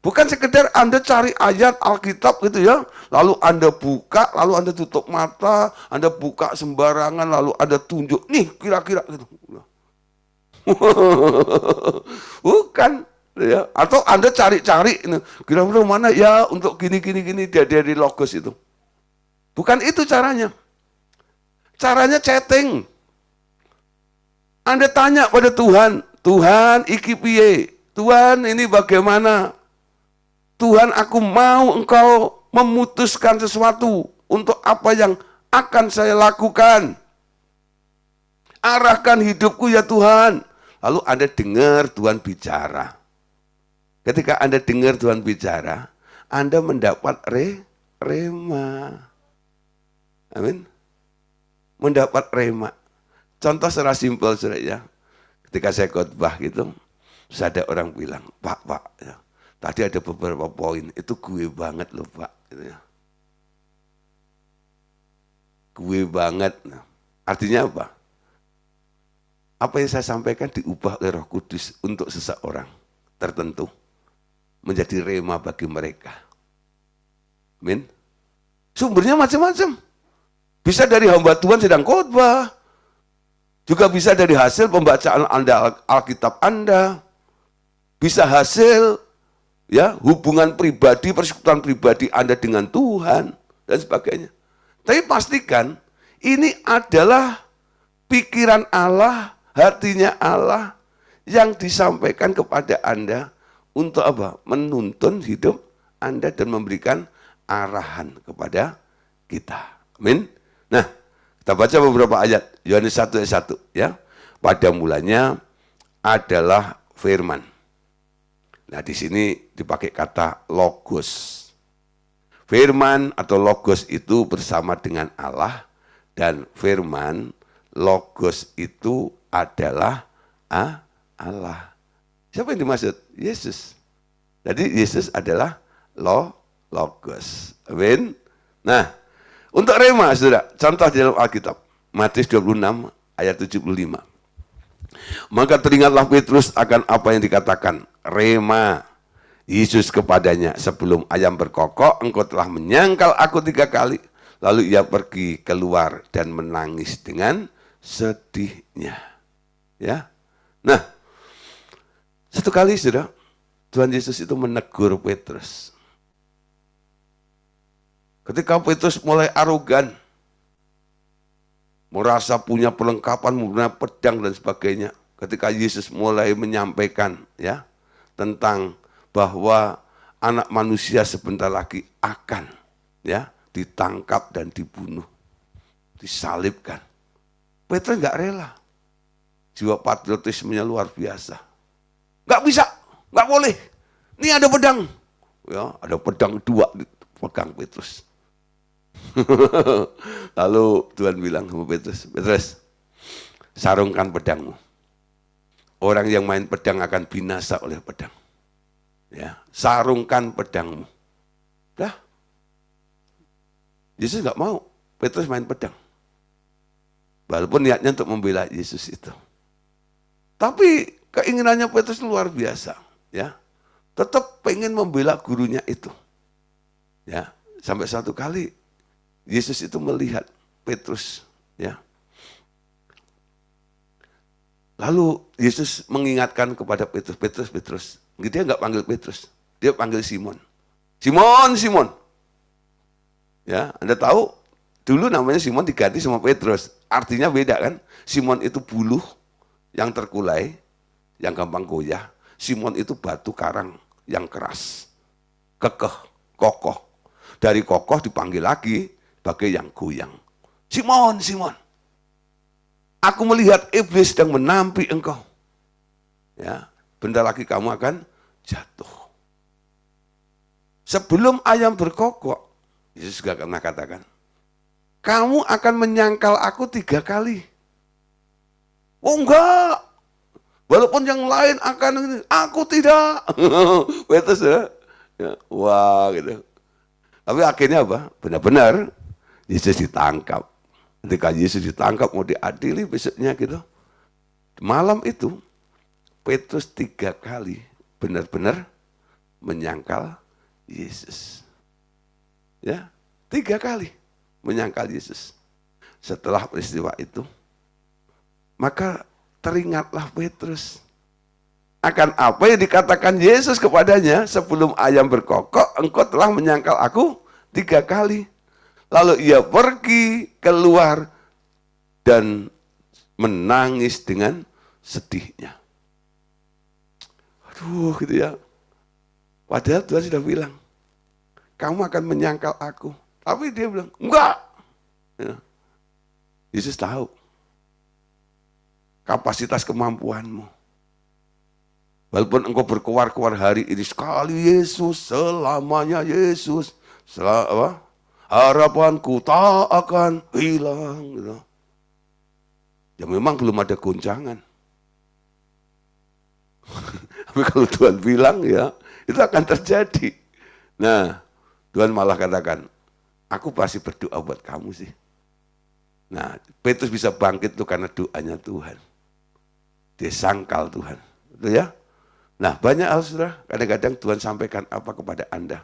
Bukan sekedar Anda cari ayat Alkitab gitu ya, lalu Anda buka, lalu Anda tutup mata, Anda buka sembarangan, lalu Anda tunjuk, nih kira-kira gitu. Bukan. Ya. Atau Anda cari-cari, kira-kira mana ya untuk gini dari logos itu. Bukan itu caranya. Caranya chatting. Anda tanya pada Tuhan, Tuhan iki piye? Tuhan ini bagaimana? Tuhan, aku mau Engkau memutuskan sesuatu untuk apa yang akan saya lakukan. Arahkan hidupku ya Tuhan. Lalu Anda dengar Tuhan bicara. Ketika Anda dengar Tuhan bicara, Anda mendapat rema. Amin. Mendapat rema. Contoh secara simpel saja ya. Ketika saya khotbah gitu, terus ada orang bilang, Pak, ya. Tadi ada beberapa poin, itu gue banget loh Pak. Gitu ya. Gue banget. Artinya apa? Apa yang saya sampaikan diubah oleh Roh Kudus untuk seseorang tertentu. Menjadi rema bagi mereka. Amin. Sumbernya macam-macam. Bisa dari hamba Tuhan sedang khotbah. Juga bisa dari hasil pembacaan Anda, Alkitab Anda. Bisa hasil ya hubungan pribadi, persekutuan pribadi Anda dengan Tuhan dan sebagainya. Tapi pastikan ini adalah pikiran Allah, hatinya Allah yang disampaikan kepada Anda untuk apa? Menuntun hidup Anda dan memberikan arahan kepada kita. Amin. Nah, kita baca beberapa ayat. Yohanes 1 ayat 1 ya. Pada mulanya adalah firman. Nah, di sini dipakai kata logos. Firman atau logos itu bersama dengan Allah, dan firman logos itu adalah Allah. Siapa yang dimaksud? Yesus. Jadi Yesus adalah logos. Amin. Nah, untuk rema, saudara, contoh di dalam Alkitab. Matius 26 ayat 75. Maka teringatlah Petrus akan apa yang dikatakan rema Yesus kepadanya, sebelum ayam berkokok, engkau telah menyangkal aku 3 kali. Lalu ia pergi keluar dan menangis dengan sedihnya. Ya. Nah, satu kali sudah Tuhan Yesus itu menegur Petrus. Ketika Petrus mulai arogan, merasa punya perlengkapan, punya pedang dan sebagainya. Ketika Yesus mulai menyampaikan ya tentang bahwa anak manusia sebentar lagi akan ya ditangkap dan dibunuh, disalibkan. Petrus nggak rela. Jiwa patriotismenya luar biasa. Nggak bisa, nggak boleh. Ini ada pedang. Ya, ada pedang 2 dipegang Petrus. Lalu Tuhan bilang sama Petrus, Petrus, sarungkan pedangmu. Orang yang main pedang akan binasa oleh pedang. Ya, sarungkan pedangmu. Dah. Yesus nggak mau Petrus main pedang. Walaupun niatnya untuk membela Yesus itu. Tapi keinginannya Petrus luar biasa, ya. Tetap pengen membela gurunya itu. Ya, sampai suatu kali Yesus itu melihat Petrus, ya. Lalu Yesus mengingatkan kepada Petrus, Petrus. Dia nggak panggil Petrus, dia panggil Simon. Simon. Ya, Anda tahu dulu namanya Simon diganti sama Petrus. Artinya beda kan? Simon itu buluh yang terkulai, yang gampang goyah. Simon itu batu karang yang keras, kekeh, kokoh. Dari kokoh dipanggil lagi sebagai yang goyang. Simon. Aku melihat iblis sedang menampi engkau. Ya, bentar lagi kamu akan jatuh. Sebelum ayam berkokok, Yesus juga pernah katakan, kamu akan menyangkal aku 3 kali. Oh enggak, Walaupun yang lain akan, aku tidak. Petrus ya, wah gitu. Tapi akhirnya apa? Benar-benar Yesus ditangkap. Ketika Yesus ditangkap mau diadili besoknya gitu. Malam itu Petrus 3 kali benar-benar menyangkal Yesus. Ya, 3 kali menyangkal Yesus. Setelah peristiwa itu, maka teringatlah Petrus akan apa yang dikatakan Yesus kepadanya, sebelum ayam berkokok, engkau telah menyangkal aku 3 kali. Lalu ia pergi keluar dan menangis dengan sedihnya. Aduh gitu ya. Padahal Tuhan sudah bilang, kamu akan menyangkal aku. Tapi dia bilang, enggak. Ya. Yesus tahu kapasitas kemampuanmu. Walaupun engkau berkuar-kuar hari ini, sekali Yesus, selamanya Yesus. Harapanku tak akan hilang. Gitu. Ya memang belum ada goncangan. Tapi kalau Tuhan bilang ya, itu akan terjadi. Nah, Tuhan malah katakan, aku pasti berdoa buat kamu sih. Nah, Petrus bisa bangkit tuh karena doanya Tuhan. Dia sangkal Tuhan. Betul ya? Nah, banyak hal saudara, kadang-kadang Tuhan sampaikan apa kepada Anda.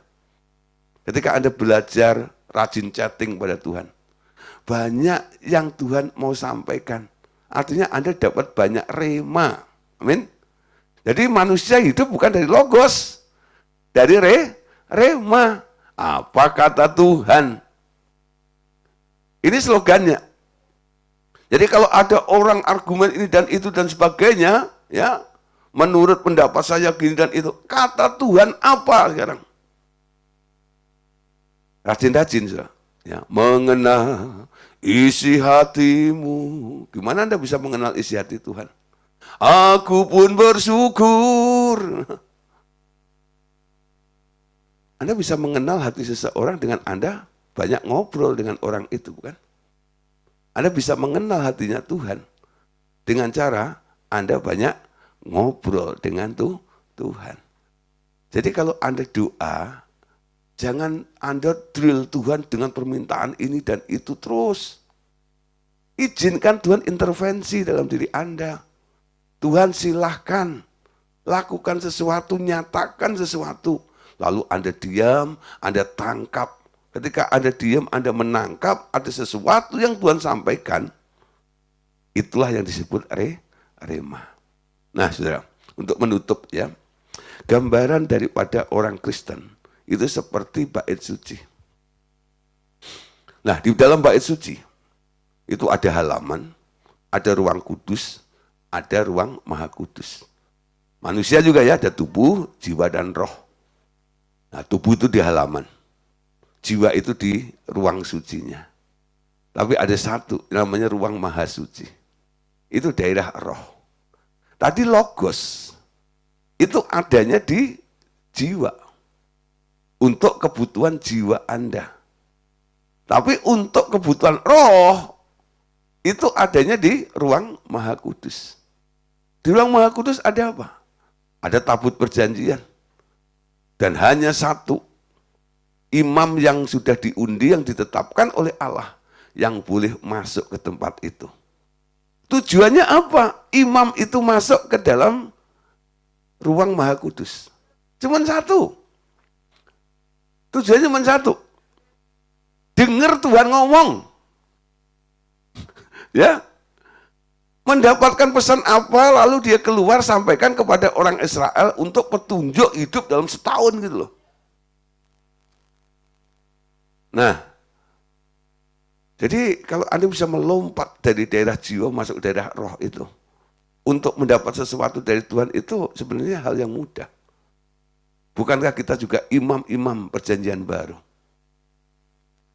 Ketika Anda belajar rajin chatting pada Tuhan, banyak yang Tuhan mau sampaikan. Artinya Anda dapat banyak rema. Amin. Jadi manusia hidup bukan dari logos, dari rema. Apa kata Tuhan? Ini slogannya. Jadi kalau ada orang argumen ini dan itu dan sebagainya, ya, menurut pendapat saya gini dan itu, kata Tuhan apa sekarang? Rajin-rajin sudah. Ya, mengenal isi hatimu. Gimana Anda bisa mengenal isi hati Tuhan? Aku pun bersyukur. Anda bisa mengenal hati seseorang dengan Anda banyak ngobrol dengan orang itu, bukan? Anda bisa mengenal hatinya Tuhan dengan cara Anda banyak ngobrol dengan Tuhan. Jadi kalau Anda doa, jangan Anda drill Tuhan dengan permintaan ini dan itu terus. Izinkan Tuhan intervensi dalam diri Anda. Tuhan silahkan lakukan sesuatu, nyatakan sesuatu. Lalu Anda diam, Anda tangkap. Ketika Anda diam, Anda menangkap ada sesuatu yang Tuhan sampaikan. Itulah yang disebut rema. Nah saudara, untuk menutup ya, gambaran daripada orang Kristen itu seperti bait suci. Nah di dalam bait suci, itu ada halaman, ada ruang kudus, ada ruang maha kudus. Manusia juga ya, ada tubuh, jiwa, dan roh. Nah, tubuh itu di halaman, jiwa itu di ruang sucinya. Tapi ada satu, namanya ruang maha suci. Itu daerah roh. Tadi logos, itu adanya di jiwa. Untuk kebutuhan jiwa Anda. Tapi untuk kebutuhan roh, itu adanya di ruang maha kudus. Di ruang maha kudus ada apa? Ada tabut perjanjian. Dan hanya satu imam yang sudah diundi, yang ditetapkan oleh Allah, yang boleh masuk ke tempat itu. Tujuannya apa? Imam itu masuk ke dalam ruang maha kudus. Cuman satu. Tujuannya cuma satu. Dengar Tuhan ngomong. Ya. Mendapatkan pesan apa, lalu dia keluar sampaikan kepada orang Israel untuk petunjuk hidup dalam setahun gitu loh. Nah, jadi kalau Anda bisa melompat dari daerah jiwa masuk ke daerah roh itu, untuk mendapat sesuatu dari Tuhan itu sebenarnya hal yang mudah. Bukankah kita juga imam-imam perjanjian baru?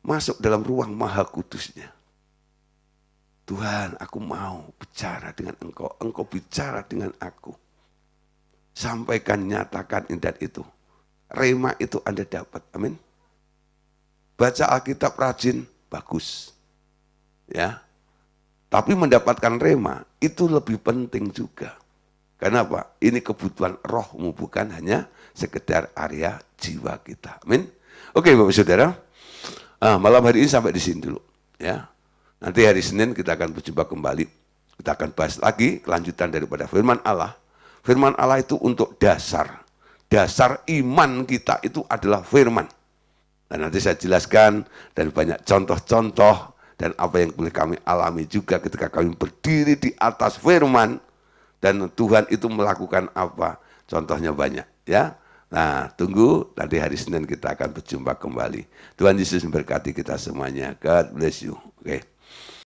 Masuk dalam ruang maha kudusnya. Tuhan, aku mau bicara dengan engkau. Engkau bicara dengan aku. Sampaikan, nyatakan ini dan itu. Rema itu Anda dapat. Amin. Baca Alkitab rajin, bagus. Ya. Tapi mendapatkan rema itu lebih penting juga. Karena apa? Ini kebutuhan rohmu, bukan hanya sekedar area jiwa kita. Amin. Oke Bapak Saudara, malam hari ini sampai di sini dulu. Ya. Nanti hari Senin kita akan berjumpa kembali. Kita akan bahas lagi kelanjutan daripada firman Allah. Firman Allah itu untuk dasar. Dasar iman kita itu adalah firman. Dan nanti saya jelaskan dari banyak contoh-contoh dan apa yang boleh kami alami juga ketika kami berdiri di atas firman. Dan Tuhan itu melakukan apa? Contohnya banyak, ya. Nah, tunggu nanti hari Senin kita akan berjumpa kembali. Tuhan Yesus memberkati kita semuanya. God bless you. Oke.